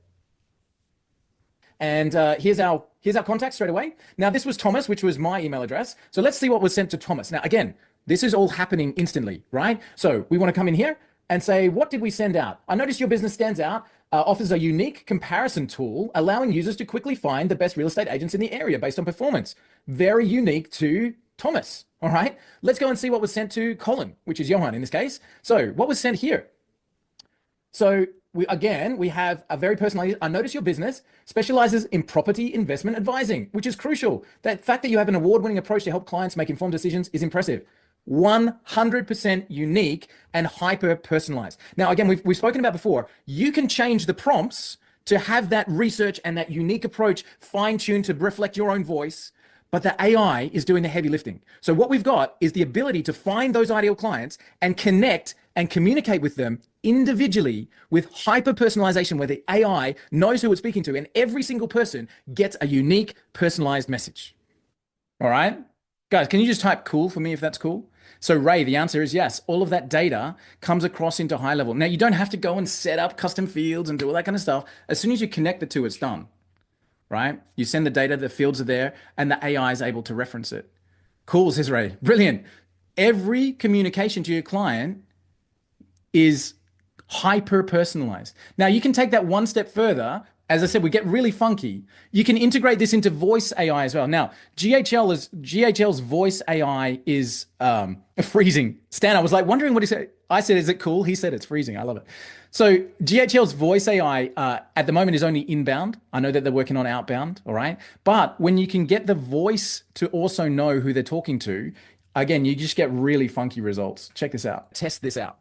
And here's our contact straight away. Now, this was Thomas, which was my email address. So let's see what was sent to Thomas. Now, again, this is all happening instantly, right? So we want to come in here and say, what did we send out? I noticed your business stands out, offers a unique comparison tool, allowing users to quickly find the best real estate agents in the area based on performance. Very unique to Thomas, all right? Let's go and see what was sent to Colin, which is Johan in this case. So what was sent here? So we have a very personalized, I notice your business specializes in property investment advising, which is crucial. That fact that you have an award-winning approach to help clients make informed decisions is impressive. 100% unique and hyper-personalized. Now, again, we've spoken about before, you can change the prompts to have that research and that unique approach fine-tuned to reflect your own voice, but the AI is doing the heavy lifting. So what we've got is the ability to find those ideal clients and connect and communicate with them individually with hyper-personalization, where the AI knows who it's speaking to, and every single person gets a unique personalized message. All right? Guys, can you just type cool for me if that's cool? So Ray, the answer is yes. All of that data comes across into high level. Now, you don't have to go and set up custom fields and do all that kind of stuff. As soon as you connect the two, it's done, right? You send the data, the fields are there, and the AI is able to reference it. Cool, says Ray. Brilliant. Every communication to your client is hyper-personalized. Now, you can take that one step further. As I said, we get really funky. You can integrate this into voice AI as well. Now, GHL's voice AI is freezing. Stan, I was like wondering what he said. I said, is it cool? He said it's freezing. I love it. So GHL's voice AI at the moment is only inbound. I know that they're working on outbound, all right? But when you can get the voice to also know who they're talking to, again, you just get really funky results. Check this out. Test this out.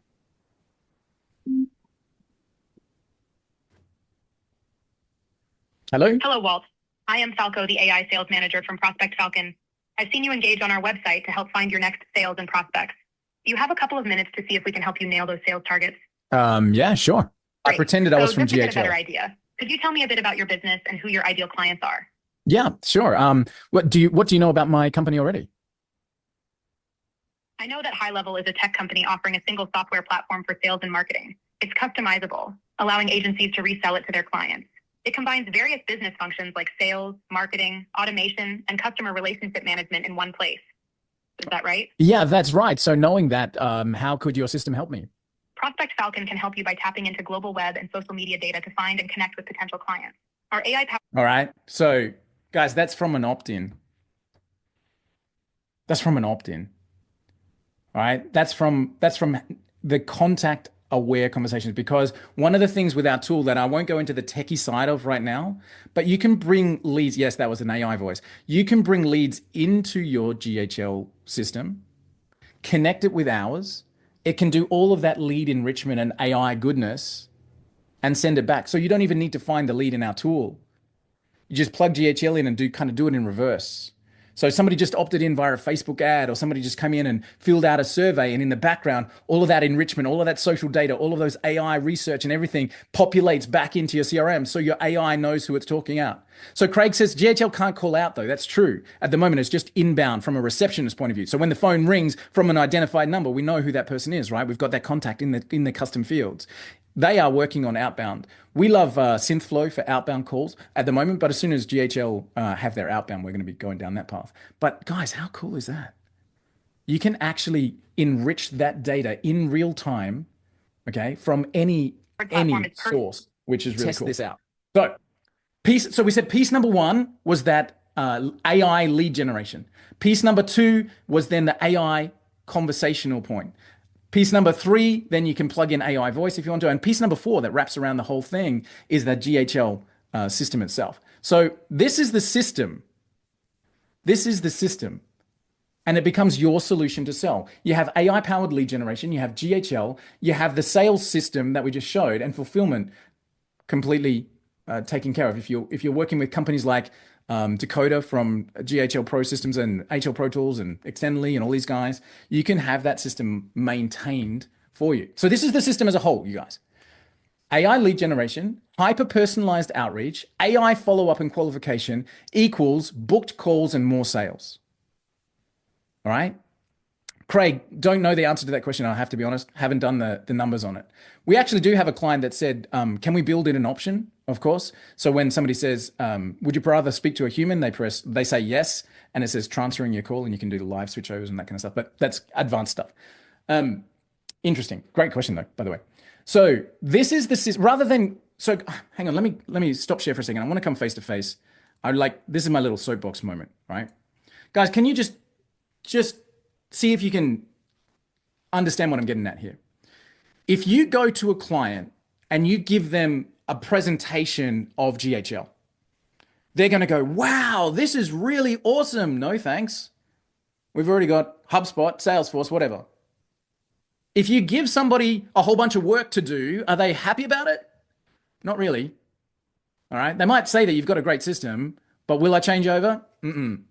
Hello? Hello, Walt. I am Falco, the AI sales manager from Prospect Falcon. I've seen you engage on our website to help find your next sales and prospects. Do you have a couple of minutes to see if we can help you nail those sales targets? Yeah, sure. I Great. pretended I was from just to get a better GHL. idea, could you tell me a bit about your business and who your ideal clients are? Yeah, sure. What do you know about my company already? I know that High Level is a tech company offering a single software platform for sales and marketing. It's customizable, allowing agencies to resell it to their clients. It combines various business functions like sales, marketing, automation, and customer relationship management in one place. Is that right? Yeah, that's right. So knowing that, how could your system help me? Prospect Falcon can help you by tapping into global web and social media data to find and connect with potential clients. Our AI All right. So, guys, that's from an opt-in. That's from an opt-in. All right. That's from the contact aware conversations, because one of the things with our tool that I won't go into the techie side of right now, but you can bring leads. Yes, that was an AI voice. You can bring leads into your GHL system, connect it with ours. It can do all of that lead enrichment and AI goodness and send it back. So you don't even need to find the lead in our tool. You just plug GHL in and do it in reverse. So somebody just opted in via a Facebook ad, or somebody just came in and filled out a survey, and in the background, all of that enrichment, all of that social data, all of those AI research and everything populates back into your CRM, so your AI knows who it's talking out. So Craig says GHL can't call out though. That's true. At the moment, it's just inbound from a receptionist point of view. So when the phone rings from an identified number, we know who that person is, right? We've got that contact in the custom fields. They are working on outbound. We love SynthFlow for outbound calls at the moment, but as soon as GHL have their outbound, we're going to be going down that path. But guys, how cool is that? You can actually enrich that data in real time, okay, from any source, which is really Test cool. this out. So we said piece number one was that AI lead generation. Piece number two was then the AI conversational point. Piece number three, then you can plug in AI voice if you want to. And piece number four that wraps around the whole thing is the GHL system itself. So this is the system. This is the system. And it becomes your solution to sell. You have AI powered lead generation, you have GHL, you have the sales system that we just showed, and fulfillment completely taken care of. If you're working with companies like Dakota from GHL Pro Systems and HL Pro Tools and Extendly and all these guys, you can have that system maintained for you. So this is the system as a whole, you guys. AI lead generation, hyper personalized outreach, AI follow up and qualification equals booked calls and more sales. All right. Craig, don't know the answer to that question. I have to be honest, haven't done the numbers on it. We actually do have a client that said, can we build in an option? Of course. So when somebody says, would you rather speak to a human? They say yes. And it says transferring your call, and you can do the live switchovers and that kind of stuff. But that's advanced stuff. Interesting. Great question though, by the way. So this is so hang on, let me stop share for a second. I want to come face to face. This is my little soapbox moment, right? Guys, can you just see if you can understand what I'm getting at here? If you go to a client and you give them a presentation of GHL, they're going to go, wow, this is really awesome. No, thanks. We've already got HubSpot, Salesforce, whatever. If you give somebody a whole bunch of work to do, are they happy about it? Not really. All right. They might say that you've got a great system, but will I change over? Mm-mm.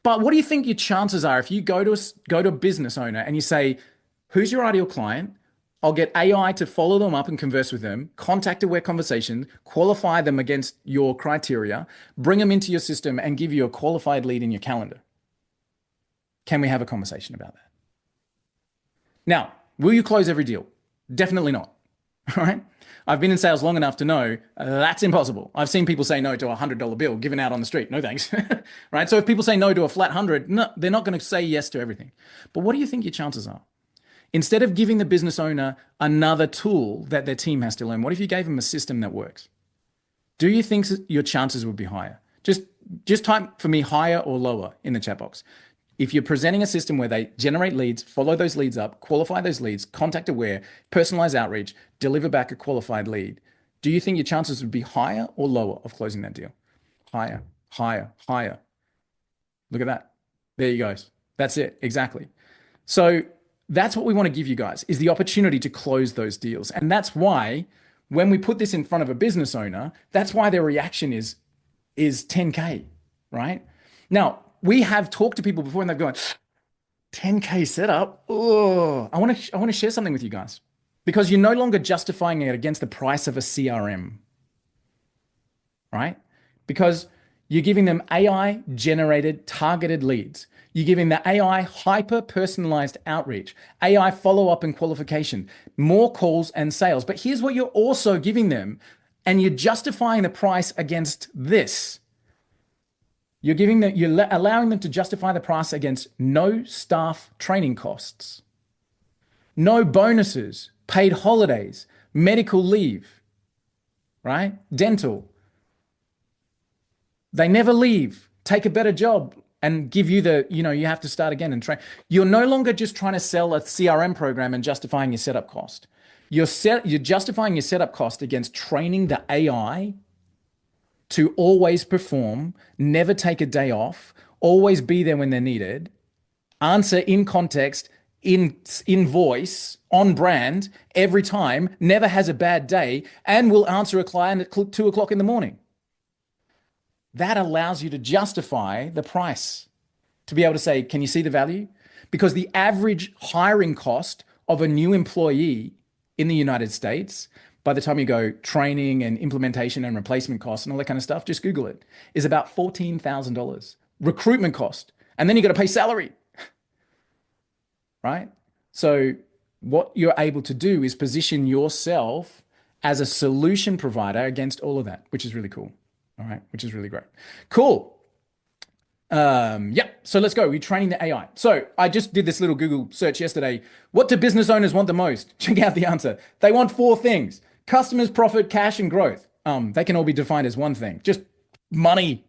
But what do you think your chances are if you go to a business owner and you say, who's your ideal client? I'll get AI to follow them up and converse with them, contact aware conversations, qualify them against your criteria, bring them into your system and give you a qualified lead in your calendar. Can we have a conversation about that? Now, will you close every deal? Definitely not. All right. I've been in sales long enough to know that's impossible. I've seen people say no to a $100 bill given out on the street. No thanks. Right. So if people say no to a flat 100, no, they're not going to say yes to everything. But what do you think your chances are? Instead of giving the business owner another tool that their team has to learn, what if you gave them a system that works? Do you think your chances would be higher? Just type for me higher or lower in the chat box. If you're presenting a system where they generate leads, follow those leads up, qualify those leads, contact aware, personalize outreach, deliver back a qualified lead, do you think your chances would be higher or lower of closing that deal? Higher, higher, higher. Look at that. There you go. That's it. Exactly. So That's what we want to give you guys, is the opportunity to close those deals. And that's why when we put this in front of a business owner, that's why their reaction is 10K, right? Now, we have talked to people before and they've gone, 10K setup. Oh, I want to share something with you guys, because you're no longer justifying it against the price of a CRM, right? Because you're giving them AI generated targeted leads. You're giving the AI hyper personalized outreach, AI follow up and qualification, more calls and sales. But here's what you're also giving them, and you're justifying the price against this. You're allowing them to justify the price against no staff training costs, no bonuses, paid holidays, medical leave, right? Dental. They never leave, take a better job, and give you you have to start again and train. You're no longer just trying to sell a CRM program and justifying your setup cost. You're justifying your setup cost against training the AI to always perform, never take a day off, always be there when they're needed, answer in context, in voice, on brand every time, never has a bad day, and will answer a client at 2 o'clock in the morning. That allows you to justify the price, to be able to say, can you see the value? Because the average hiring cost of a new employee in the United States, by the time you go training and implementation and replacement costs and all that kind of stuff, just Google it, is about $14,000 recruitment cost. And then you got to pay salary, right? So what you're able to do is position yourself as a solution provider against all of that, which is really cool. All right, which is really great. Cool. Yeah, so let's go. We're training the AI. So I just did this little Google search yesterday. What do business owners want the most? Check out the answer. They want 4 things: customers, profit, cash, and growth. They can all be defined as one thing: just money,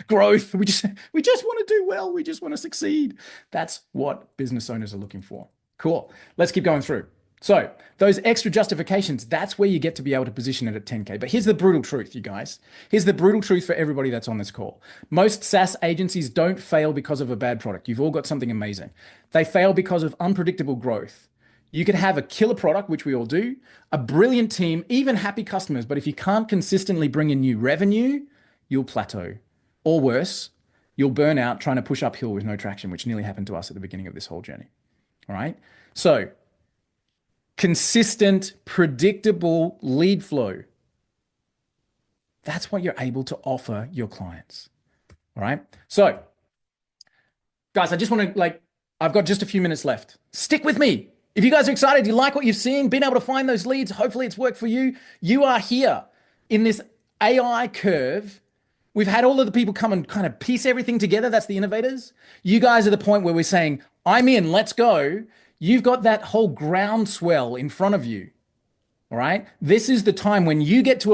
growth. We just want to do well. We just want to succeed. That's what business owners are looking for. Cool. Let's keep going through. So those extra justifications, that's where you get to be able to position it at 10K. But here's the brutal truth, you guys. Here's the brutal truth for everybody that's on this call. Most SaaS agencies don't fail because of a bad product. You've all got something amazing. They fail because of unpredictable growth. You could have a killer product, which we all do, a brilliant team, even happy customers. But if you can't consistently bring in new revenue, you'll plateau. Or worse, you'll burn out trying to push uphill with no traction, which nearly happened to us at the beginning of this whole journey. All right. So consistent, predictable lead flow. That's what you're able to offer your clients. All right. So, guys, I just want to, I've got just a few minutes left. Stick with me. If you guys are excited, you like what you've seen, been able to find those leads, hopefully it's worked for you. You are here in this AI curve. We've had all of the people come and kind of piece everything together. That's the innovators. You guys are the point where we're saying, I'm in, let's go. You've got that whole groundswell in front of you, all right? This is the time when you get to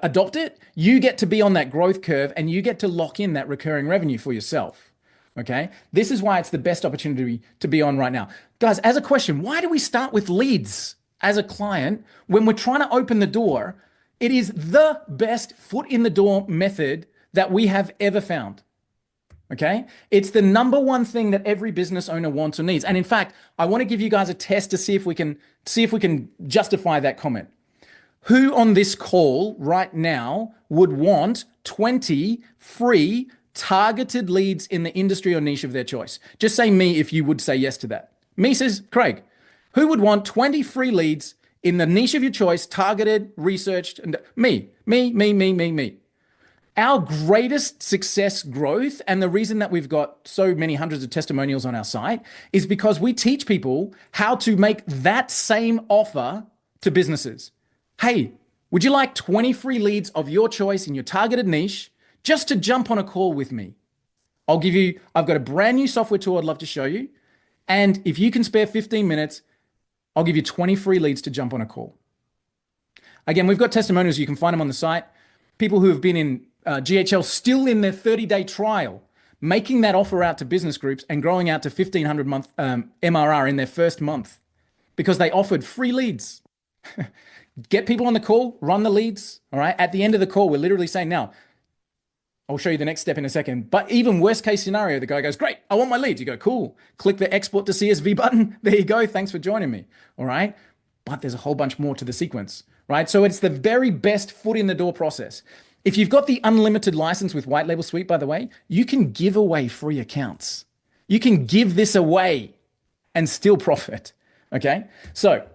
adopt it, you get to be on that growth curve, and you get to lock in that recurring revenue for yourself, okay? This is why it's the best opportunity to be on right now. Guys, as a question, why do we start with leads as a client when we're trying to open the door? It is the best foot in the door method that we have ever found. Okay. It's the number one thing that every business owner wants or needs. And in fact, I want to give you guys a test to see if we can justify that comment. Who on this call right now would want 20 free targeted leads in the industry or niche of their choice? Just say me if you would say yes to that. Me says Craig. Who would want 20 free leads in the niche of your choice, targeted, researched, and me. Our greatest success growth, and the reason that we've got so many hundreds of testimonials on our site, is because we teach people how to make that same offer to businesses. Hey, would you like 20 free leads of your choice in your targeted niche just to jump on a call with me? I've got a brand new software tool I'd love to show you. And if you can spare 15 minutes, I'll give you 20 free leads to jump on a call. Again, we've got testimonials. You can find them on the site. People who have been in GHL still in their 30-day trial, making that offer out to business groups and growing out to 1,500 month MRR in their first month because they offered free leads. Get people on the call, run the leads. All right. At the end of the call, we're literally saying, now, I'll show you the next step in a second. But even worst case scenario, the guy goes, great, I want my leads. You go, cool. Click the export to CSV button. There you go. Thanks for joining me. All right. But there's a whole bunch more to the sequence, right? So it's the very best foot in the door process. If you've got the unlimited license with White Label Suite, by the way, you can give away free accounts. You can give this away and still profit. Okay. So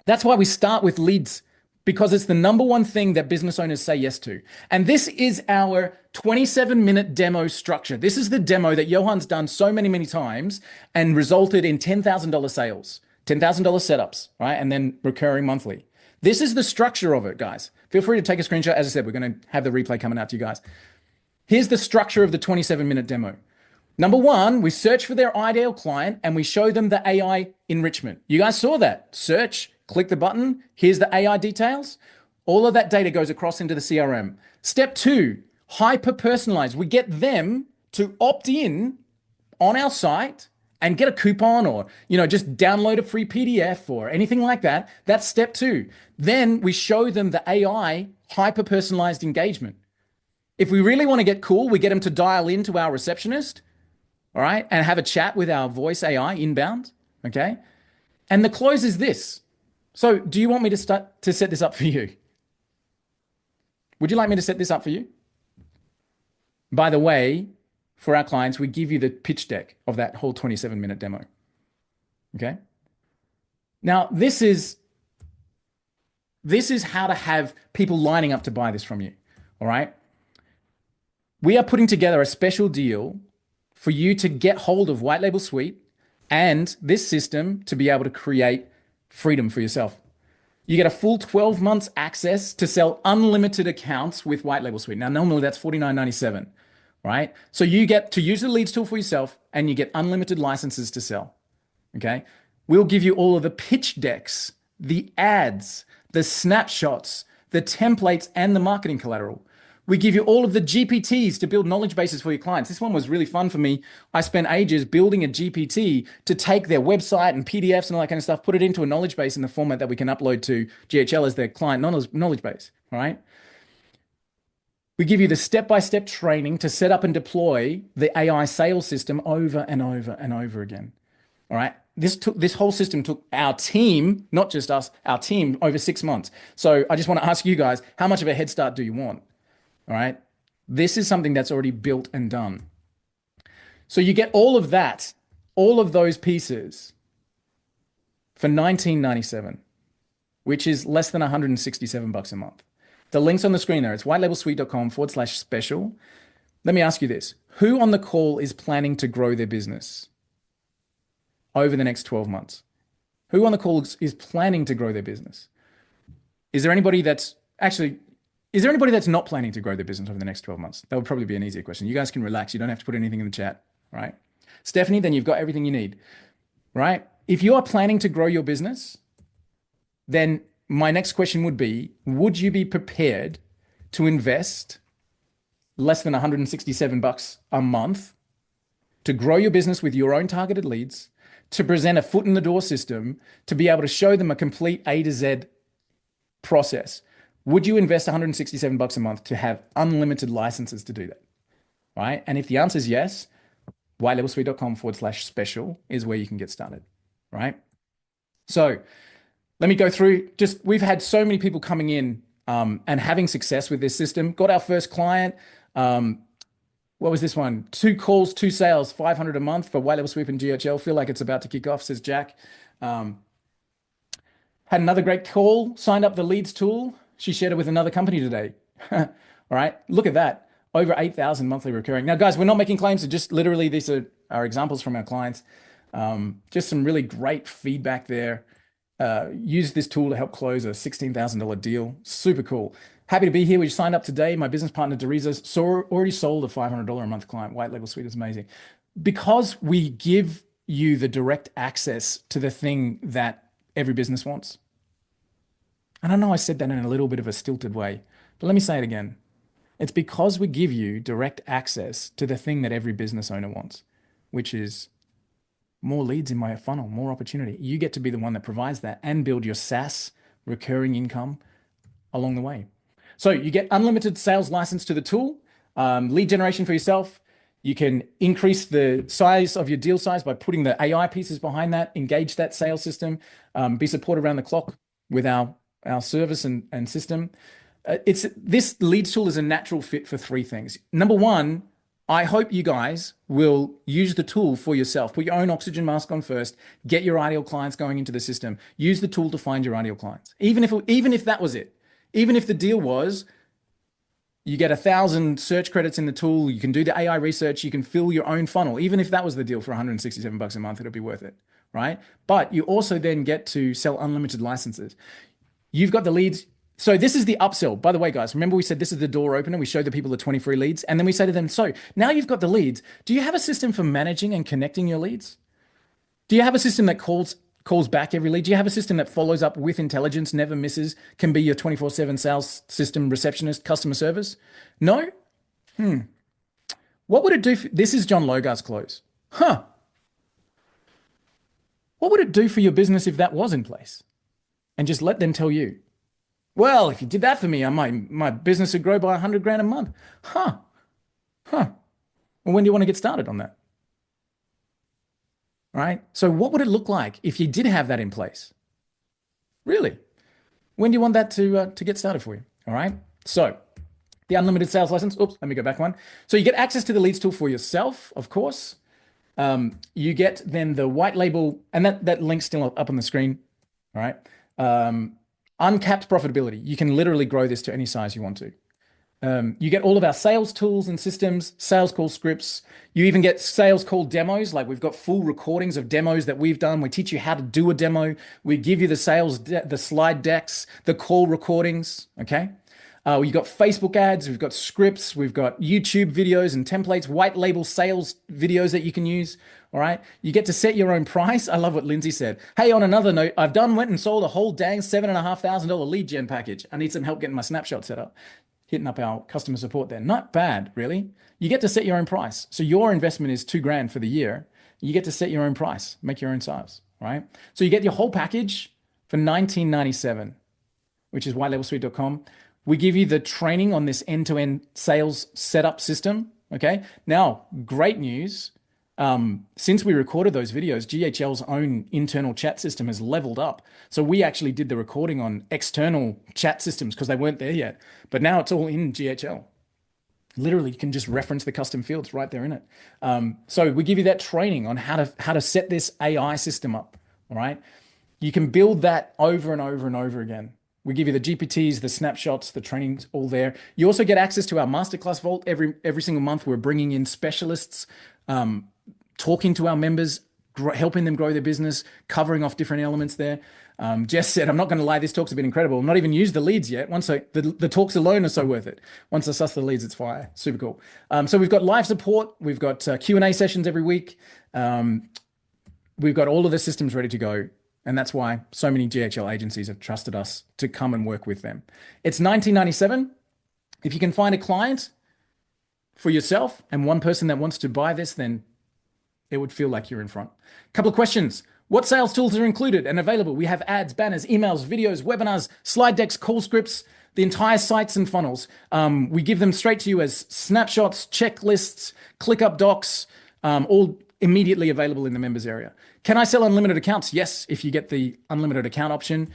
that's why we start with leads, because it's the number one thing that business owners say yes to. And this is our 27-minute demo structure. This is the demo that Johan's done so many times and resulted in $10,000 sales, $10,000 setups, right? And then recurring monthly. This is the structure of it, guys. Feel free to take a screenshot. As I said, we're going to have the replay coming out to you guys. Here's the structure of the 27-minute demo. Number one, we search for their ideal client and we show them the AI enrichment. You guys saw that. Search, click the button. Here's the AI details. All of that data goes across into the CRM. Step two, hyper-personalized. We get them to opt in on our site and get a coupon or, just download a free PDF or anything like that. That's step two. Then we show them the AI hyper-personalized engagement. If we really want to get cool, we get them to dial into our receptionist, all right, and have a chat with our voice AI inbound, okay? And the close is this. So do you want me to start to set this up for you? Would you like me to set this up for you? By the way, for our clients, we give you the pitch deck of that whole 27-minute demo, okay? Now, this is how to have people lining up to buy this from you, all right? We are putting together a special deal for you to get hold of White Label Suite and this system to be able to create freedom for yourself. You get a full 12 months access to sell unlimited accounts with White Label Suite. Now, normally that's $49.97, right? So you get to use the leads tool for yourself and you get unlimited licenses to sell, okay? We'll give you all of the pitch decks, the ads, the snapshots, the templates, and the marketing collateral. We give you all of the GPTs to build knowledge bases for your clients. This one was really fun for me. I spent ages building a GPT to take their website and PDFs and all that kind of stuff, put it into a knowledge base in the format that we can upload to GHL as their client knowledge base, all right? We give you the step-by-step training to set up and deploy the AI sales system over and over and over again, all right? This whole system took our team, not just us, our team, over 6 months. So I just want to ask you guys, how much of a head start do you want? All right. This is something that's already built and done. So you get all of that, all of those pieces for $19.97, which is less than $167 a month. The link's on the screen there. It's whitelabelsuite.com/special. Let me ask you this. Who on the call is planning to grow their business over the next 12 months? Who on the call is planning to grow their business? Is there anybody that's not planning to grow their business over the next 12 months? That would probably be an easier question. You guys can relax. You don't have to put anything in the chat, right? Stephanie, then you've got everything you need, right? If you are planning to grow your business, then my next question would be, would you be prepared to invest less than $167 a month to grow your business with your own targeted leads, to present a foot in the door system, to be able to show them a complete A to Z process? Would you invest $167 a month to have unlimited licenses to do that, right? And if the answer is yes, whitelabelsuite.com/special is where you can get started, right? So let me go through, we've had so many people coming in and having success with this system. Got our first client. What was this one? 2 calls, 2 sales, $500 a month for White Label Suite and GHL. Feel like it's about to kick off, says Jack. Had another great call, signed up the leads tool. She shared it with another company today. All right, look at that. Over 8,000 monthly recurring. Now, guys, we're not making claims. Just literally, these are our examples from our clients. Just some really great feedback there. Use this tool to help close a $16,000 deal. Super cool. Happy to be here. We signed up today. My business partner, Teresa, already sold a $500 a month client. White Label Suite is amazing. Because we give you the direct access to the thing that every business wants. And I know I said that in a little bit of a stilted way, but let me say it again. It's because we give you direct access to the thing that every business owner wants, which is more leads in my funnel, more opportunity. You get to be the one that provides that and build your SaaS recurring income along the way. So you get unlimited sales license to the tool. Lead generation for yourself. You can increase the size of your deal size by putting the AI pieces behind that, engage that sales system, be supported around the clock with our service and system. This leads tool is a natural fit for three things. Number one, I hope you guys will use the tool for yourself. Put your own oxygen mask on first. Get your ideal clients going into the system. Use the tool to find your ideal clients. Even if that was it. Even if the deal was you get 1,000 search credits in the tool, you can do the AI research, you can fill your own funnel. Even if that was the deal for $167 a month, it'll be worth it, right? But you also then get to sell unlimited licenses. You've got the leads. So this is the upsell. By the way, guys, remember we said this is the door opener. We show the people the 20 free leads. And then we say to them, so now you've got the leads. Do you have a system for managing and connecting your leads? Do you have a system that calls back every lead? Do you have a system that follows up with intelligence, never misses, can be your 24/7 sales system, receptionist, customer service? No? What would it do? This is John Logar's close. What would it do for your business if that was in place? And just let them tell you. Well, if you did that for me, my business would grow by 100 grand a month. Well, when do you want to get started on that? Right? So what would it look like if you did have that in place? Really? When do you want that to get started for you? All right. So the unlimited sales license. Oops, let me go back one. So you get access to the leads tool for yourself, of course. You get then the white label, and that link's still up on the screen. All right. Uncapped profitability. You can literally grow this to any size you want to. You get all of our sales tools and systems, sales call scripts. You even get sales call demos. Like we've got full recordings of demos that we've done. We teach you how to do a demo. We give you the the slide decks, the call recordings. Okay. We've got Facebook ads. We've got scripts. We've got YouTube videos and templates, white label sales videos that you can use. All right. You get to set your own price. I love what Lindsay said. Hey, on another note, went and sold a whole dang $7,500 lead gen package. I need some help getting my snapshot set up. Hitting up our customer support there. Not bad, really. You get to set your own price. So your investment is $2,000 for the year. You get to set your own price, make your own size, right? So you get your whole package for $19.97, which is whitelabelsuite.com. We give you the training on this end-to-end sales setup system, okay? Now, great news. Since we recorded those videos, GHL's own internal chat system has leveled up. So we actually did the recording on external chat systems because they weren't there yet. But now it's all in GHL. Literally, you can just reference the custom fields right there in it. So we give you that training on how to set this AI system up, all right? You can build that over and over and over again. We give you the GPTs, the snapshots, the trainings, all there. You also get access to our masterclass vault every single month. We're bringing in specialists, talking to our members, helping them grow their business, covering off different elements there. Jess said, I'm not going to lie, this talks have been incredible. I've not even used the leads yet. The talks alone are so worth it. Once I suss the leads, it's fire. Super cool. So we've got live support. We've got Q&A sessions every week. We've got all of the systems ready to go. And that's why so many GHL agencies have trusted us to come and work with them. It's $19.97. If you can find a client for yourself and one person that wants to buy this, then it would feel like you're in front. Couple of questions. What sales tools are included and available? We have ads, banners, emails, videos, webinars, slide decks, call scripts, the entire sites and funnels. We give them straight to you as snapshots, checklists, ClickUp docs, all immediately available in the members area. Can I sell unlimited accounts? Yes, if you get the unlimited account option.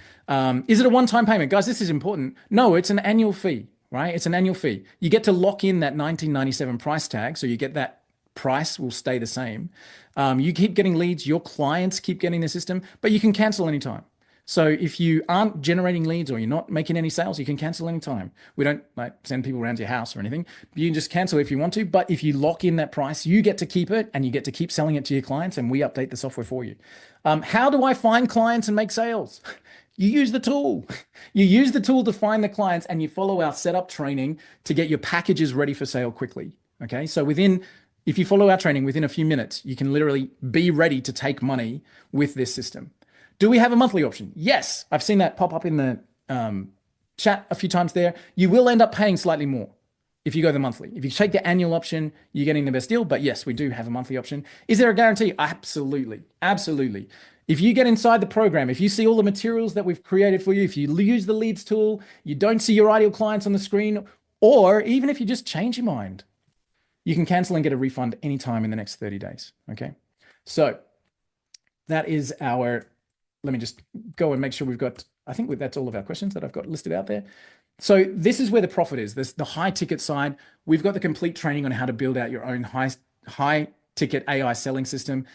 Is it a one-time payment? Guys, this is important. No, it's an annual fee, right? It's an annual fee. You get to lock in that $19.97 price tag, so you get that price will stay the same. You keep getting leads, your clients keep getting the system, but you can cancel anytime. So if you aren't generating leads or you're not making any sales, you can cancel anytime. We don't send people around to your house or anything. You can just cancel if you want to, but if you lock in that price, you get to keep it and you get to keep selling it to your clients, and we update the software for you. How do I find clients and make sales? You use the tool. You use the tool to find the clients, and you follow our setup training to get your packages ready for sale quickly. Okay, so if you follow our training within a few minutes, you can literally be ready to take money with this system. Do we have a monthly option? Yes. I've seen that pop up in the chat a few times there. You will end up paying slightly more if you go the monthly. If you take the annual option, you're getting the best deal. But yes, we do have a monthly option. Is there a guarantee? Absolutely. Absolutely. If you get inside the program, if you see all the materials that we've created for you, if you use the leads tool, you don't see your ideal clients on the screen, Or even if you just change your mind, you can cancel and get a refund anytime in the next 30 days. Okay. So that is our, let me just go and make sure we've got, I think that's all of our questions that I've got listed out there. So this is where the profit is. This the high ticket side. We've got the complete training on how to build out your own high ticket AI selling system.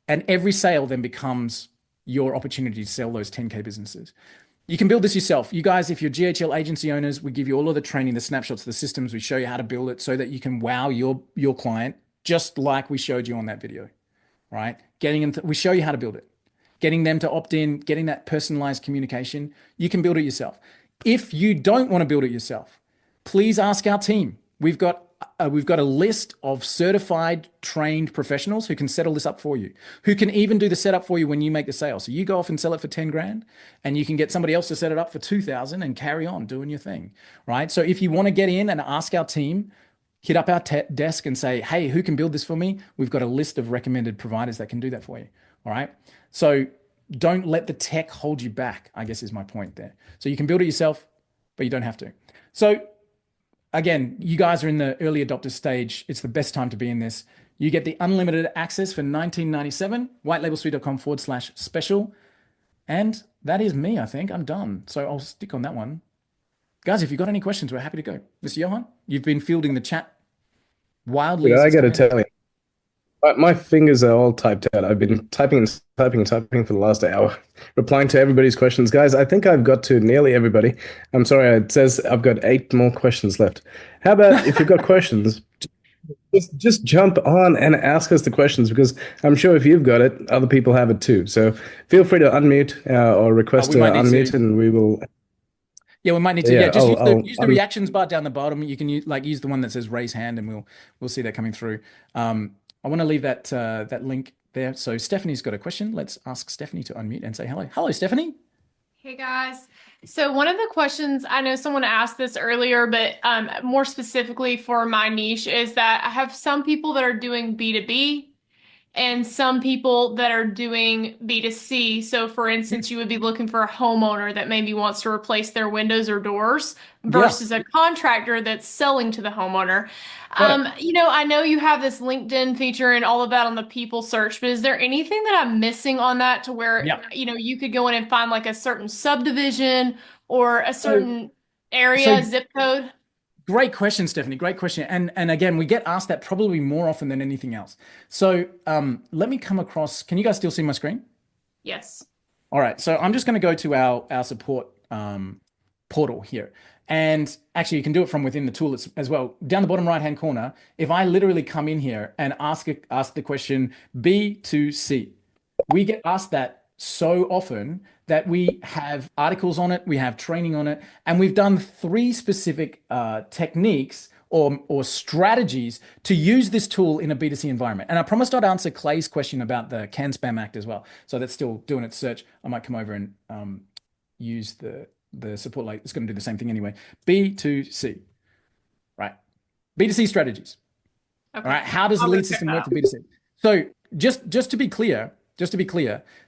And every sale then becomes your opportunity to sell those 10K businesses. You can build this yourself. You guys, if you're GHL agency owners, we give you all of the training, the snapshots, the systems. We show you how to build it so that you can wow your client, just like we showed you on that video, right? We show you how to build it, getting them to opt in, getting that personalized communication. You can build it yourself. If you don't want to build it yourself, please ask our team. We've got a list of certified, trained professionals who can settle this up for you, who can even do the setup for you when you make the sale. So you go off and sell it for 10 grand, and you can get somebody else to set it up for 2,000 and carry on doing your thing, right? So if you want to get in and ask our team, hit up our desk and say, hey, who can build this for me? We've got a list of recommended providers that can do that for you, all right? So don't let the tech hold you back, I guess is my point there. So you can build it yourself, but you don't have to. So again, you guys are in the early adopter stage. It's the best time to be in this. You get the unlimited access for $19.97, whitelabelsuite.com/special. And that is me, I think. I'm done. So I'll stick on that one. Guys, if you've got any questions, we're happy to go. Mr. Johan, you've been fielding the chat wildly. I got to tell you, my fingers are all typed out. I've been typing and typing and typing for the last hour, replying to everybody's questions. Guys, I think I've got to nearly everybody. I'm sorry, it says I've got 8 more questions left. How about if you've got questions, just jump on and ask us the questions, because I'm sure if you've got it, other people have it too. So feel free to unmute or request to unmute, and we will... Yeah, we might need to. Yeah, just use the reactions bar down the bottom. You can use the one that says raise hand, and we'll see that coming through. I want to leave that that link there. So Stephanie's got a question. Let's ask Stephanie to unmute and say hello. Hello, Stephanie. Hey guys. So one of the questions, I know someone asked this earlier, but more specifically for my niche, is that I have some people that are doing B2B and some people that are doing B2C. So for instance, you would be looking for a homeowner that maybe wants to replace their windows or doors versus a contractor that's selling to the homeowner. I know you have this LinkedIn feature and all of that on the people search, but is there anything that I'm missing on that to where, you could go in and find like a certain subdivision or a certain area, zip code? Great question, Stephanie. Great question. And again, we get asked that probably more often than anything else. So let me come across, can you guys still see my screen? Yes. All right. So I'm just going to go to our support portal here. And actually, you can do it from within the tool as well. Down the bottom right-hand corner, if I literally come in here and ask the question B to C, we get asked that so often that we have articles on it, we have training on it, and we've done 3 specific techniques or strategies to use this tool in a B2C environment. And I promised I'd answer Clay's question about the CAN-SPAM Act as well. So that's still doing its search. I might come over and use the support light. It's going to do the same thing anyway. B2C, right? B2C strategies. Okay. All right. How does the lead system work for B2C? So just to be clear,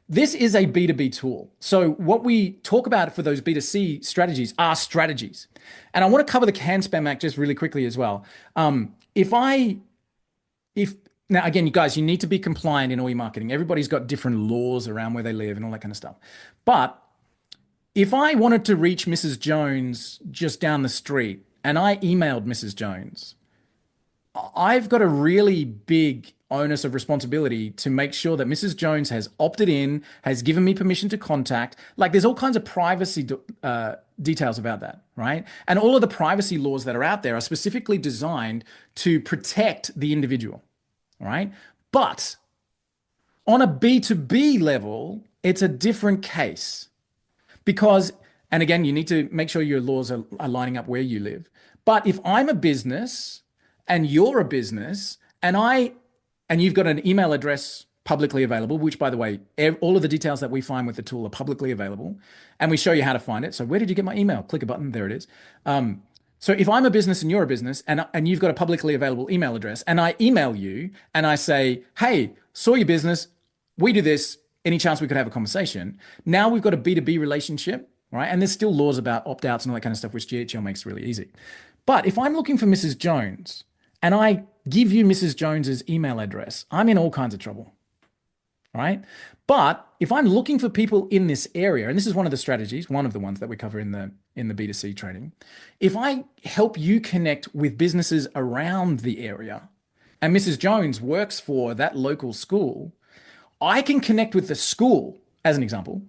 this is a B2B tool. So what we talk about for those B2C strategies are strategies. And I want to cover the CAN-SPAM Act just really quickly as well. Now again, you guys, you need to be compliant in all your marketing. Everybody's got different laws around where they live and all that kind of stuff. But if I wanted to reach Mrs. Jones just down the street and I emailed Mrs. Jones, I've got a really big onus of responsibility to make sure that Mrs. Jones has opted in, has given me permission to contact. Like there's all kinds of privacy details about that, right? And all of the privacy laws that are out there are specifically designed to protect the individual, right? But on a B2B level, it's a different case. Because, and again, you need to make sure your laws are lining up where you live. But if I'm a business and you're a business and you've got an email address publicly available, which by the way, all of the details that we find with the tool are publicly available, and we show you how to find it. So where did you get my email? Click a button, there it is. So if I'm a business and you're a business and you've got a publicly available email address and I email you and I say, hey, saw your business, we do this, any chance we could have a conversation? Now we've got a B2B relationship, right? And there's still laws about opt-outs and all that kind of stuff, which GHL makes really easy. But if I'm looking for Mrs. Jones and I give you Mrs. Jones's email address, I'm in all kinds of trouble. All right. But if I'm looking for people in this area, and this is one of the strategies, one of the ones that we cover in the B2C training, if I help you connect with businesses around the area, and Mrs. Jones works for that local school, I can connect with the school, as an example.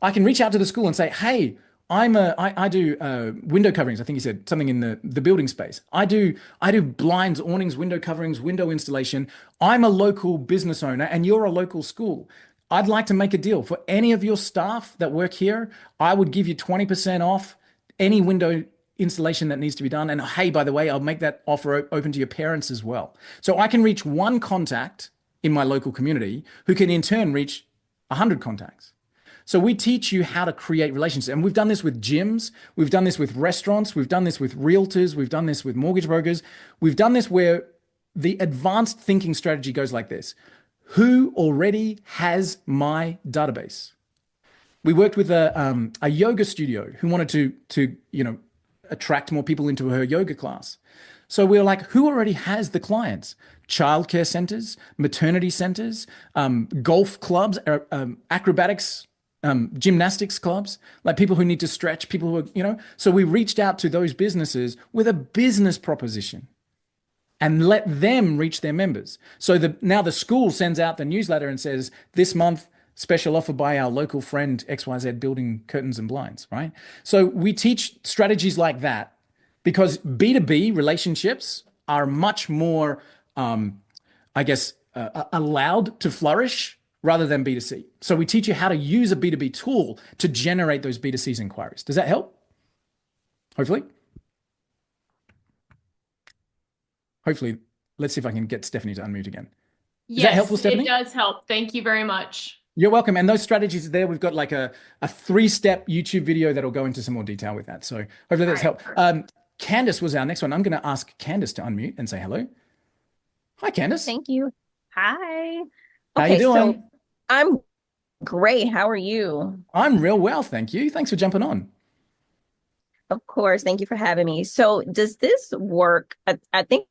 I can reach out to the school and say, hey, I do window coverings. I think you said something in the building space. I do blinds, awnings, window coverings, window installation. I'm a local business owner and you're a local school. I'd like to make a deal for any of your staff that work here. I would give you 20% off any window installation that needs to be done. And hey, by the way, I'll make that offer open to your parents as well. So I can reach one contact in my local community who can in turn reach 100 contacts. So we teach you how to create relationships. And we've done this with gyms. We've done this with restaurants. We've done this with realtors. We've done this with mortgage brokers. We've done this where the advanced thinking strategy goes like this. Who already has my database? We worked with a yoga studio who wanted to attract more people into her yoga class. So we were like, who already has the clients? Childcare centers, maternity centers, golf clubs, acrobatics, gymnastics clubs, like people who need to stretch, people who are, so we reached out to those businesses with a business proposition and let them reach their members. So now the school sends out the newsletter and says, this month, special offer by our local friend XYZ Building Curtains and Blinds, right? So we teach strategies like that because B2B relationships are much more, allowed to flourish rather than B2C. So we teach you how to use a B2B tool to generate those B2C's inquiries. Does that help? Hopefully. Let's see if I can get Stephanie to unmute again. Is that helpful, Stephanie? It does help. Thank you very much. You're welcome. And those strategies are there. We've got like a 3-step YouTube video that'll go into some more detail with that. So hopefully that's helped. Candace was our next one. I'm going to ask Candace to unmute and say hello. Hi, Candace. Thank you. Hi. How you doing? So I'm great. How are you? I'm real well, thank you. Thanks for jumping on. Of course. Thank you for having me. So does this work? I think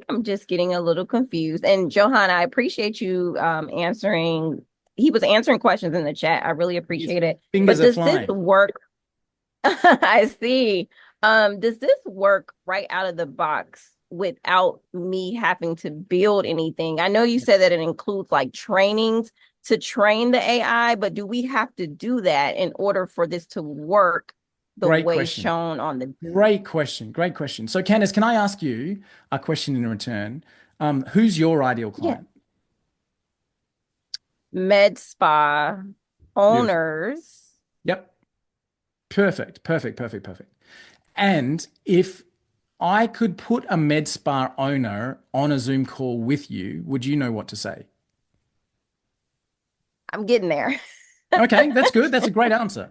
I'm just getting a little confused. And Johan, I appreciate you answering. He was answering questions in the chat. I really appreciate it. Fingers but does are flying. this work? I see. Does this work right out of the box without me having to build anything? I know you said that it includes like trainings to train the AI, but do we have to do that in order for this to work the way shown on the... Great question. So Candace, can I ask you a question in return? Who's your ideal client? Med spa owners. Yep. Perfect. And if I could put a med spa owner on a Zoom call with you, would you know what to say? I'm getting there. Okay, that's good. That's a great answer.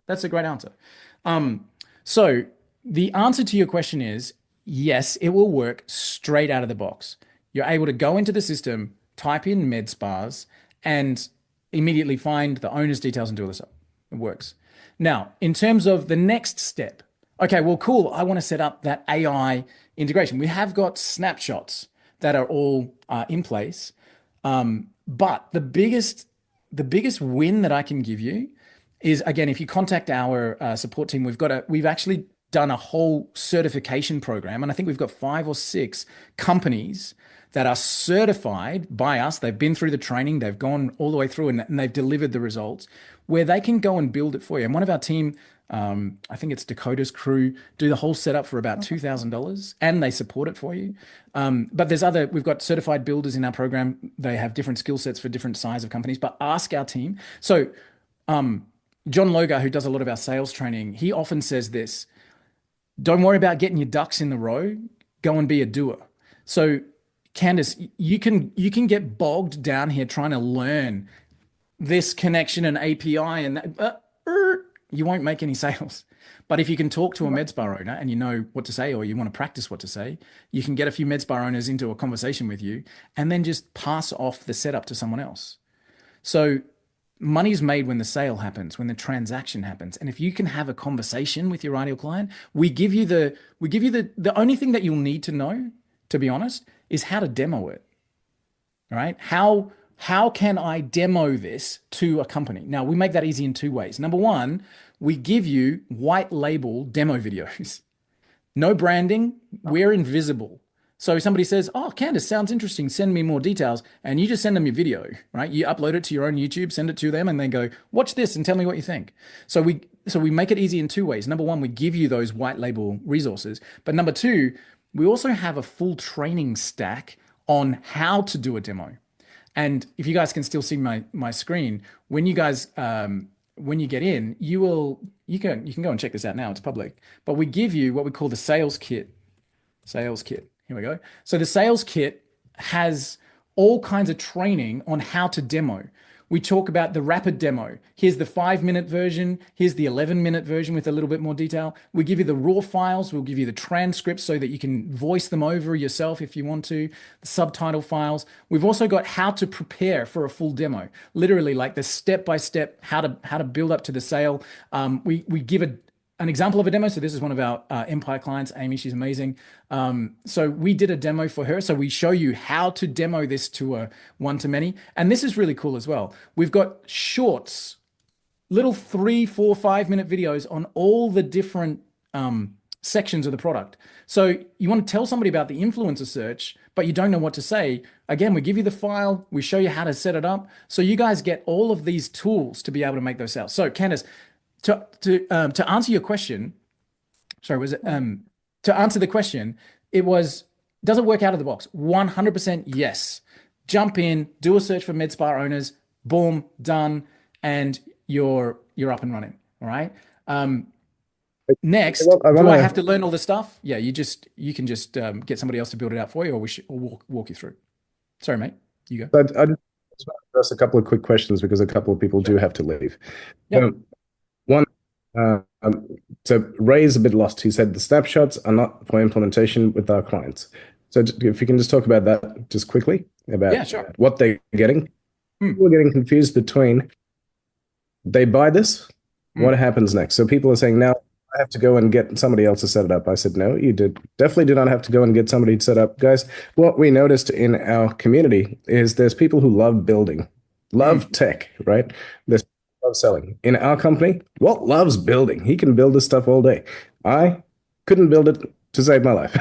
So the answer to your question is yes, it will work straight out of the box. You're able to go into the system, type in med spas, and immediately find the owner's details and do all this up. It works. Now, in terms of the next step, okay, well, cool. I want to set up that AI integration. We have got snapshots that are all in place. But the biggest win that I can give you is, again, if you contact our support team, we've actually done a whole certification program. And I think we've got 5 or 6 companies that are certified by us. They've been through the training, they've gone all the way through and they've delivered the results where they can go and build it for you. And one of our team, I think it's Dakota's crew, do the whole setup for about $2,000 and they support it for you. But we've got certified builders in our program. They have different skill sets for different size of companies, but ask our team. So John Logar, who does a lot of our sales training, he often says this: don't worry about getting your ducks in the row, go and be a doer. So Candace, you can get bogged down here trying to learn this connection and API and that, you won't make any sales. But if you can talk to a med spa owner and you know what to say, or you want to practice what to say, you can get a few med spa owners into a conversation with you and then just pass off the setup to someone else. So money's made when the sale happens, when the transaction happens. And if you can have a conversation with your ideal client, the only thing that you'll need to know, to be honest, is how to demo it. All right? How can I demo this to a company? Now, we make that easy in two ways. Number one, we give you white label demo videos. No branding, we're invisible. So somebody says, oh, Candace, sounds interesting, send me more details. And you just send them your video, right? You upload it to your own YouTube, send it to them, and then go, watch this and tell me what you think. So we make it easy in two ways. Number one, we give you those white label resources. But number two, we also have a full training stack on how to do a demo. And if you guys can still see my screen, when you guys when you get in, you can go and check this out now, it's public. But we give you what we call the sales kit. Sales kit. Here we go. So the sales kit has all kinds of training on how to demo. We talk about the rapid demo. Here's the 5-minute version. Here's the 11-minute version with a little bit more detail. We give you the raw files. We'll give you the transcripts so that you can voice them over yourself if you want to, the subtitle files. We've also got how to prepare for a full demo, literally like the step-by-step, how to build up to the sale. We give an example of a demo. So this is one of our Empire clients, Amy, she's amazing. So we did a demo for her. So we show you how to demo this to a one-to-many. And this is really cool as well. We've got shorts, little 3, 4, 5-minute videos on all the different sections of the product. So you want to tell somebody about the influencer search, but you don't know what to say. Again, we give you the file, we show you how to set it up. So you guys get all of these tools to be able to make those sales. So Candace, to answer your question, sorry, was it to answer the question? It was, does it work out of the box? 100% yes. Jump in, do a search for MedSpa owners, boom, done, and you're up and running. All right. Next, do I have to learn all this stuff? Yeah, you can just get somebody else to build it out for you, or we'll walk you through. Sorry, mate. You go. I just want to ask a couple of quick questions because a couple of people do have to leave. Yeah. One, so Ray is a bit lost. He said the snapshots are not for implementation with our clients. So if you can just talk about that just quickly, about what they're getting. People are getting confused between they buy this, what happens next? So people are saying, now I have to go and get somebody else to set it up. I said, no, you definitely do not have to go and get somebody to set up. Guys, what we noticed in our community is there's people who love building, love tech, right? There's love selling. In our company, Walt loves building. He can build this stuff all day. I couldn't build it to save my life.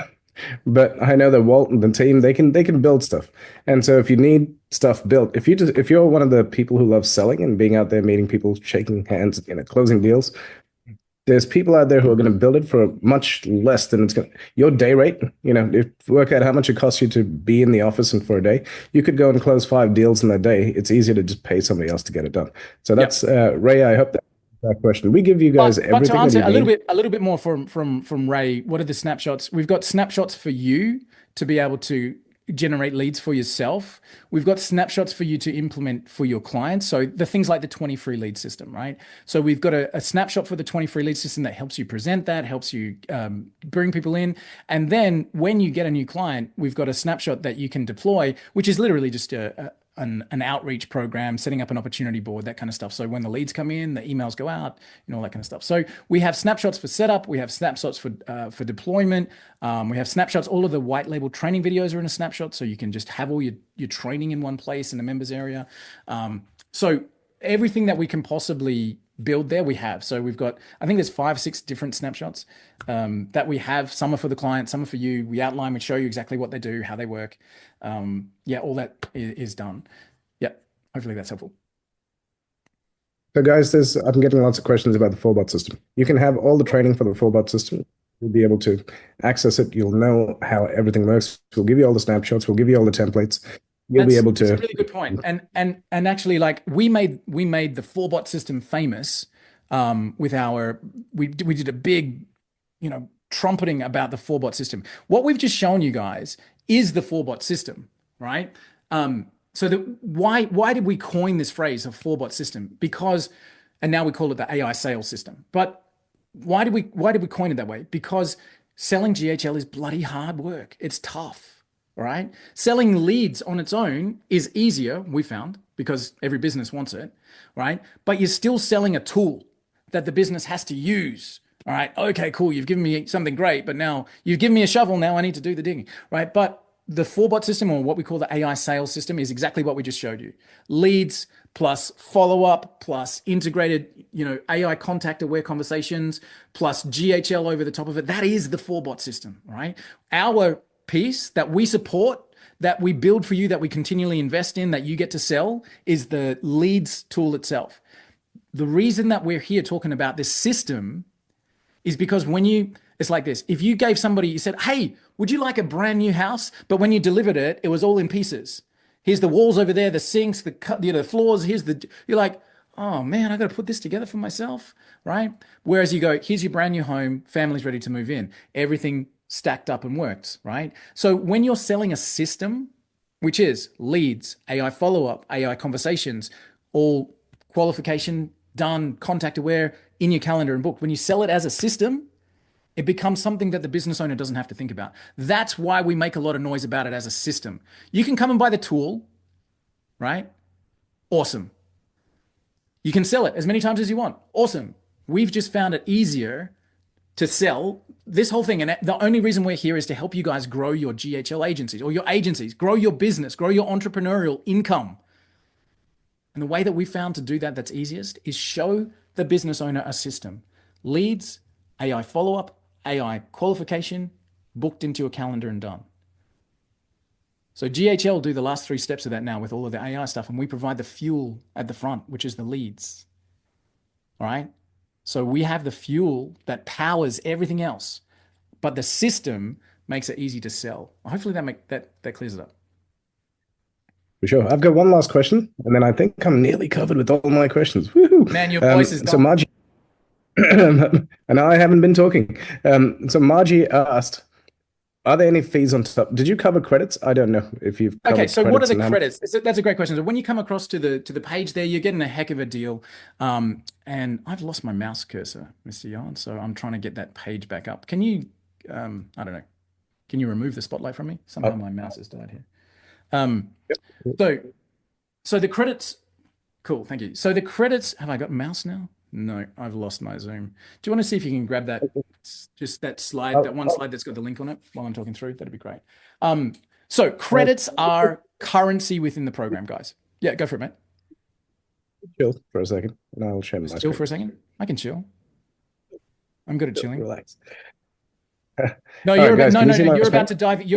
But I know that Walt and the team, they can build stuff. And so if you need stuff built, if you're one of the people who love selling and being out there meeting people, shaking hands, closing deals, there's people out there who are going to build it for much less than it's going to. Your day rate, if work out how much it costs you to be in the office and for a day, you could go and close 5 deals in a day. It's easier to just pay somebody else to get it done. So that's Ray. I hope that question. We give you guys everything. But to answer a little bit more from Ray, what are the snapshots? We've got snapshots for you to be able to generate leads for yourself. We've got snapshots for you to implement for your clients. So the things like the 20 free lead system, right? So we've got a snapshot for the 20 free lead system that helps you present that, helps you bring people in. And then when you get a new client, we've got a snapshot that you can deploy, which is literally just an outreach program, setting up an opportunity board, that kind of stuff. So when the leads come in, the emails go out, all that kind of stuff. So we have snapshots for setup. We have snapshots for deployment. We have snapshots. All of the white label training videos are in a snapshot. So you can just have all your training in one place in the members area. So everything that we can possibly build there, we have. So we've got, I think there's 5, 6 different snapshots that we have. Some are for the client, some are for you. We outline, we show you exactly what they do, how they work. All that is done. Yeah, hopefully that's helpful. So guys, I'm getting lots of questions about the 4bot system. You can have all the training for the 4bot system. You'll be able to access it. You'll know how everything works. We'll give you all the snapshots. We'll give you all the templates. You'll be able to. That's a really good point. And actually, like we made the 4bot system famous with we did a big, trumpeting about the 4bot system. What we've just shown you guys is the 4bot system, right? So why did we coin this phrase of 4bot system? Because, and now we call it the AI sales system. But why did we coin it that way? Because selling GHL is bloody hard work. It's tough. All right. Selling leads on its own is easier, we found, because every business wants it, right? But you're still selling a tool that the business has to use. All right. Okay, cool. You've given me something great, but now you've given me a shovel. Now I need to do the digging, right? But the 4-bot system, or what we call the AI sales system, is exactly what we just showed you. Leads plus follow-up plus integrated, AI contact aware conversations plus GHL over the top of it. That is the 4-bot system, right? Our piece that we support, that we build for you, that we continually invest in, that you get to sell, is the leads tool itself. The reason that we're here talking about this system is because it's like this. If you gave somebody, you said, hey, would you like a brand new house? But when you delivered it, it was all in pieces. Here's the walls over there, the sinks, the floors, you're like, oh man, I got to put this together for myself, right? Whereas you go, here's your brand new home, family's ready to move in. Everything stacked up and works, right? So when you're selling a system, which is leads, AI follow-up, AI conversations, all qualification done, contact aware, in your calendar and booked. When you sell it as a system, it becomes something that the business owner doesn't have to think about. That's why we make a lot of noise about it as a system. You can come and buy the tool, right? Awesome. You can sell it as many times as you want. Awesome. We've just found it easier to sell this whole thing. And the only reason we're here is to help you guys grow your GHL agencies, or your agencies, grow your business, grow your entrepreneurial income. And the way that we found to do that that's easiest is show the business owner a system. Leads, AI follow-up, AI qualification, booked into a calendar and done. So GHL do the last 3 steps of that now with all of the AI stuff, and we provide the fuel at the front, which is the leads. All right? So we have the fuel that powers everything else, but the system makes it easy to sell. Hopefully that clears it up. For sure. I've got one last question, and then I think I'm nearly covered with all my questions. Woohoo! Man, your voice is so Margie, and I haven't been talking. So Margie asked, are there any fees on top? Did you cover credits? I don't know if you've covered Okay, so what are the and credits? That's a great question. So when you come across to the page there, you're getting a heck of a deal. And I've lost my mouse cursor, Mr. Yarn, so I'm trying to get that page back up. Can you, I don't know, can you remove the spotlight from me? Somehow my mouse has died here. So the credits, cool, thank you. So the credits, have I got mouse now? No, I've lost my Zoom. Do you want to see if you can grab that, just that slide, that one slide that's got the link on it while I'm talking through? That'd be great. So credits are currency within the program, guys. Yeah, go for it, mate. Chill for a second, and I'll share my Chill screen. for a second. I can chill. I'm good at chilling. Relax. No, All you're right, guys, no, can no, you see no. my You're screen?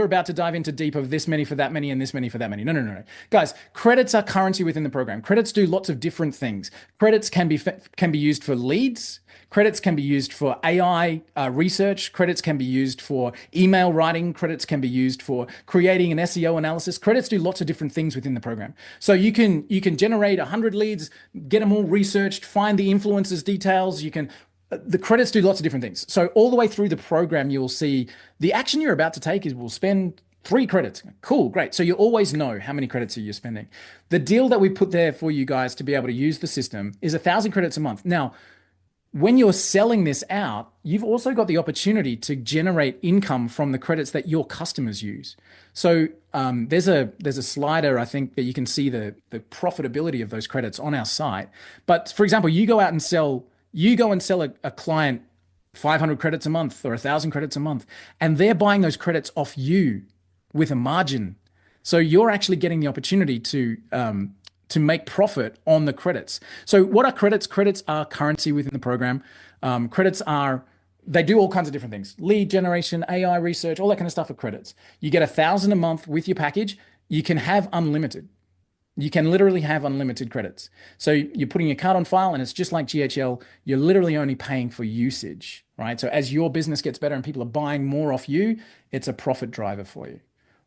about to dive into deep of this many for that many and this many for that many. No. Guys, credits are currency within the program. Credits do lots of different things. Credits can be used for leads. Credits can be used for AI research. Credits can be used for email writing. Credits can be used for creating an SEO analysis. Credits do lots of different things within the program. So you can generate 100 leads, get them all researched, find the influencers details. The credits do lots of different things. So all the way through the program, you'll see the action you're about to take is we'll spend 3 credits. Cool, great. So you always know how many credits you're spending. The deal that we put there for you guys to be able to use the system is 1,000 credits a month. Now, when you're selling this out, you've also got the opportunity to generate income from the credits that your customers use. So there's a slider, I think, that you can see the profitability of those credits on our site. But for example, you go and sell a client 500 credits a month or 1,000 credits a month, and they're buying those credits off you with a margin. So you're actually getting the opportunity to make profit on the credits. So what are credits? Credits are currency within the program. They do all kinds of different things. Lead generation, AI research, all that kind of stuff are credits. You get 1,000 a month with your package. You can have unlimited. You can literally have unlimited credits. So you're putting your card on file, and it's just like GHL. You're literally only paying for usage, right? So as your business gets better and people are buying more off you, it's a profit driver for you,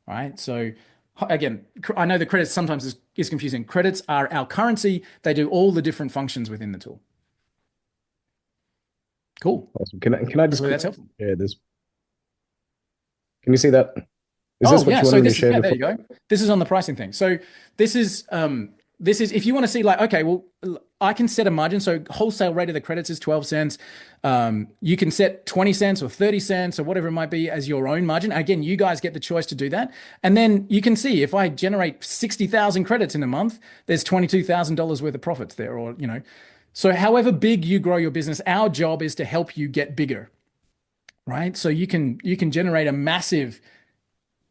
right? So again, I know the credits sometimes is confusing. Credits are our currency. They do all the different functions within the tool. Cool. Awesome. Can I just Hopefully that's helpful. share this? Can you see that? Is this what you wanted me to share there before? you go. This is on the pricing thing. So this is this is if you want to see like, okay, well, I can set a margin. So wholesale rate of the credits is 12 cents. You can set 20 cents or 30 cents or whatever it might be as your own margin. Again, you guys get the choice to do that. And then you can see if I generate 60,000 credits in a month, there's $22,000 worth of profits there, or, you know. So however big you grow your business, our job is to help you get bigger, right? So you can generate a massive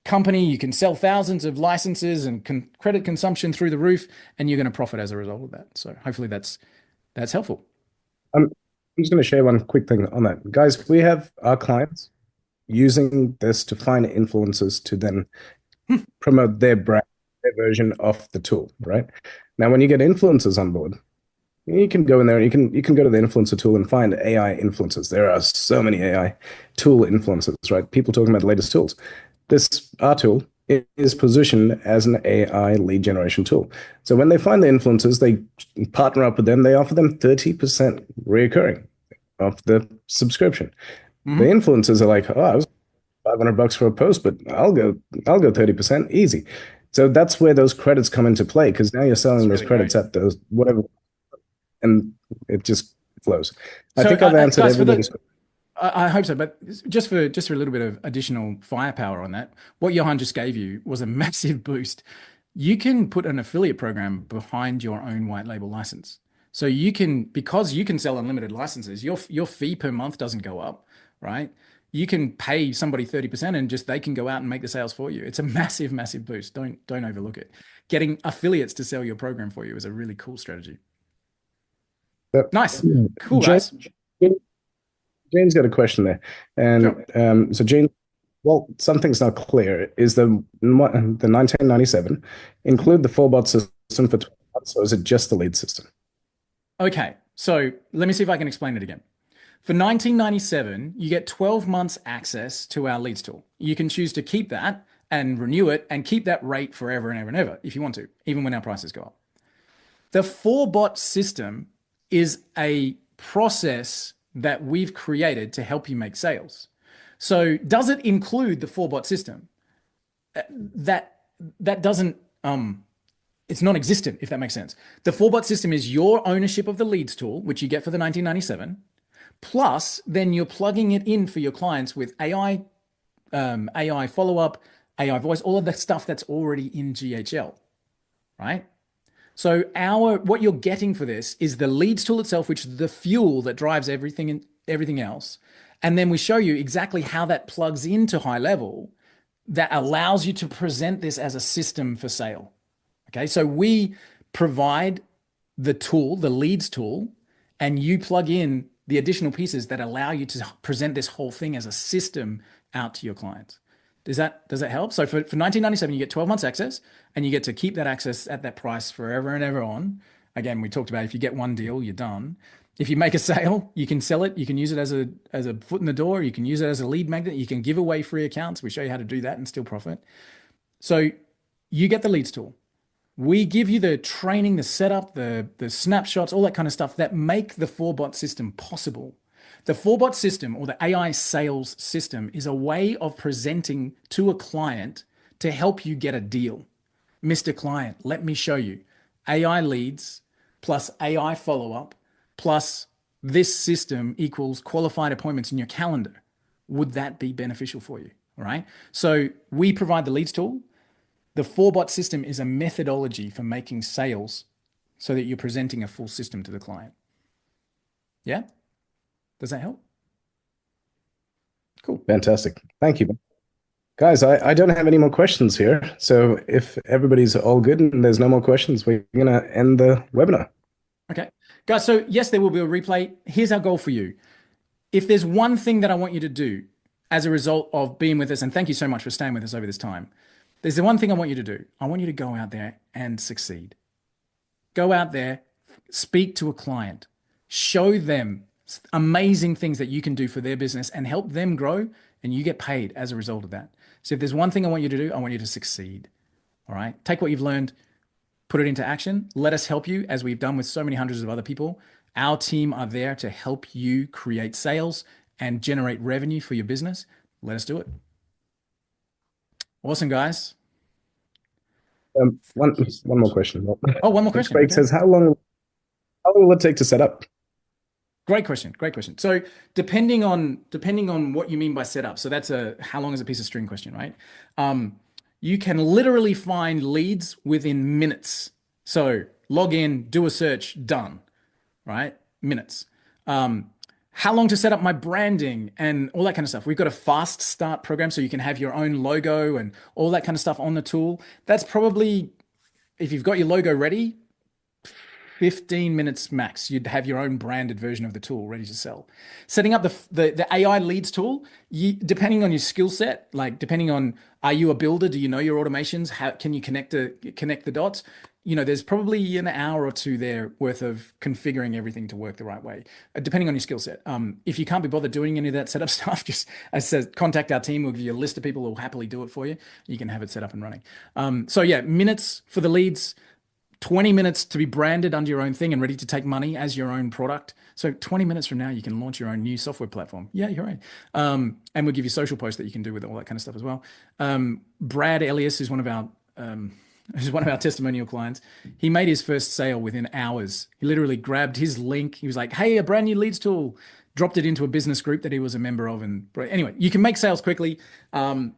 company, you can sell thousands of licenses and credit consumption through the roof, and you're going to profit as a result of that. So hopefully that's helpful. I'm just going to share one quick thing on that. Guys, we have our clients using this to find influencers to then promote their brand, their version of the tool, right? Now, when you get influencers on board, you can go in there and you can go to the influencer tool and find AI influencers. There are so many AI tool influencers, right? People talking about the latest tools. Our tool is positioned as an AI lead generation tool. So when they find the influencers, they partner up with them. They offer them 30% reoccurring of the subscription. The influencers are like, oh, I was $500 for a post, but I'll go 30% easy. So that's where those credits come into play, because now you're selling those credits at those whatever, and it just flows. I think I've answered everything. I hope so, but just for a little bit of additional firepower on that, what Johan just gave you was a massive boost. You can put an affiliate program behind your own white label license. So you can, because you can sell unlimited licenses, your fee per month doesn't go up, right? You can pay somebody 30% and just they can go out and make the sales for you. It's a massive, massive boost. Don't overlook it. Getting affiliates to sell your program for you is a really cool strategy. Nice. Cool, guys. Jane's got a question there. And so Jane, well, something's not clear. Is the 1997 include the 4-bot system for 12 months, or is it just the lead system? Okay, so let me see if I can explain it again. For 1997, you get 12 months access to our leads tool. You can choose to keep that and renew it and keep that rate forever and ever and ever if you want to, even when our prices go up. The 4-bot system is a process that we've created to help you make sales. So does it include the 4-bot system? That doesn't, it's non-existent, if that makes sense. The 4-bot system is your ownership of the leads tool, which you get for the 1997, plus then you're plugging it in for your clients with AI, AI follow-up, AI voice, all of the stuff that's already in GHL, right? So what you're getting for this is the leads tool itself, which is the fuel that drives everything else. And then we show you exactly how that plugs into high level that allows you to present this as a system for sale. Okay, so we provide the tool, the leads tool, and you plug in the additional pieces that allow you to present this whole thing as a system out to your clients. Does that help? So for 1997, you get 12 months access, and you get to keep that access at that price forever and ever on. Again, we talked about if you get one deal, you're done. If you make a sale, you can sell it. You can use it as a foot in the door. You can use it as a lead magnet. You can give away free accounts. We show you how to do that and still profit. So you get the leads tool. We give you the training, the setup, the snapshots, all that kind of stuff that make the 4-bot system possible. The 4-bot system, or the AI sales system, is a way of presenting to a client to help you get a deal. Mr. Client, let me show you. AI leads plus AI follow-up plus this system equals qualified appointments in your calendar. Would that be beneficial for you? All right. So we provide the leads tool. The 4-bot system is a methodology for making sales so that you're presenting a full system to the client. Yeah? Does that help? Cool. Fantastic. Thank you. Guys, I don't have any more questions here. So if everybody's all good and there's no more questions, we're going to end the webinar. Okay. Guys, so yes, there will be a replay. Here's our goal for you. If there's one thing that I want you to do as a result of being with us, and thank you so much for staying with us over this time, there's the one thing I want you to do. I want you to go out there and succeed. Go out there, speak to a client, show them amazing things that you can do for their business and help them grow, and you get paid as a result of that. So if there's one thing I want you to do, I want you to succeed. All right. Take what you've learned, put it into action. Let us help you, as we've done with so many hundreds of other people. Our team are there to help you create sales and generate revenue for your business. Let us do it. Awesome, guys. One more question. Oh, one more question. Craig Okay. says, how long will it take to set up? Great question. Great question. So depending on what you mean by setup, so that's a how long is a piece of string question, right? You can literally find leads within minutes. So log in, do a search, done, right? Minutes. How long to set up my branding and all that kind of stuff. We've got a fast start program so you can have your own logo and all that kind of stuff on the tool. That's probably, if you've got your logo ready, 15 minutes max, you'd have your own branded version of the tool ready to sell. Setting up the AI leads tool, depending on your skill set, like depending on, are you a builder? Do you know your automations? How can you connect the dots? There's probably an hour or two there worth of configuring everything to work the right way, depending on your skill set. If you can't be bothered doing any of that setup stuff, just, as I said, contact our team. We'll give you a list of people who will happily do it for you. You can have it set up and running. So yeah, minutes for the leads, 20 minutes to be branded under your own thing and ready to take money as your own product. So 20 minutes from now, you can launch your own new software platform. Yeah, you're right. And we'll give you social posts that you can do with all that kind of stuff as well. Brad Elias is one of our testimonial clients. He made his first sale within hours. He literally grabbed his link. He was like, hey, a brand new leads tool, dropped it into a business group that he was a member of. And anyway, you can make sales quickly. Again,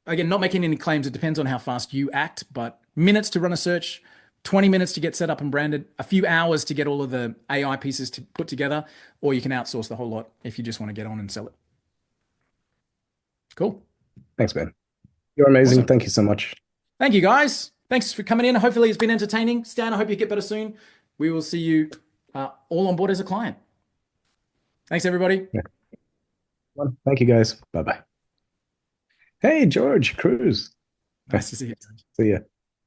not making any claims. It depends on how fast you act, but minutes to run a search, 20 minutes to get set up and branded, a few hours to get all of the AI pieces to put together, or you can outsource the whole lot if you just want to get on and sell it. Cool. Thanks, Ben. You're amazing. Awesome. Thank you so much. Thank you, guys. Thanks for coming in. Hopefully it's been entertaining. Stan, I hope you get better soon. We will see you all on board as a client. Thanks, everybody. Yeah. Well, thank you, guys. Bye-bye. Hey, George Cruz. Nice to see you. See ya.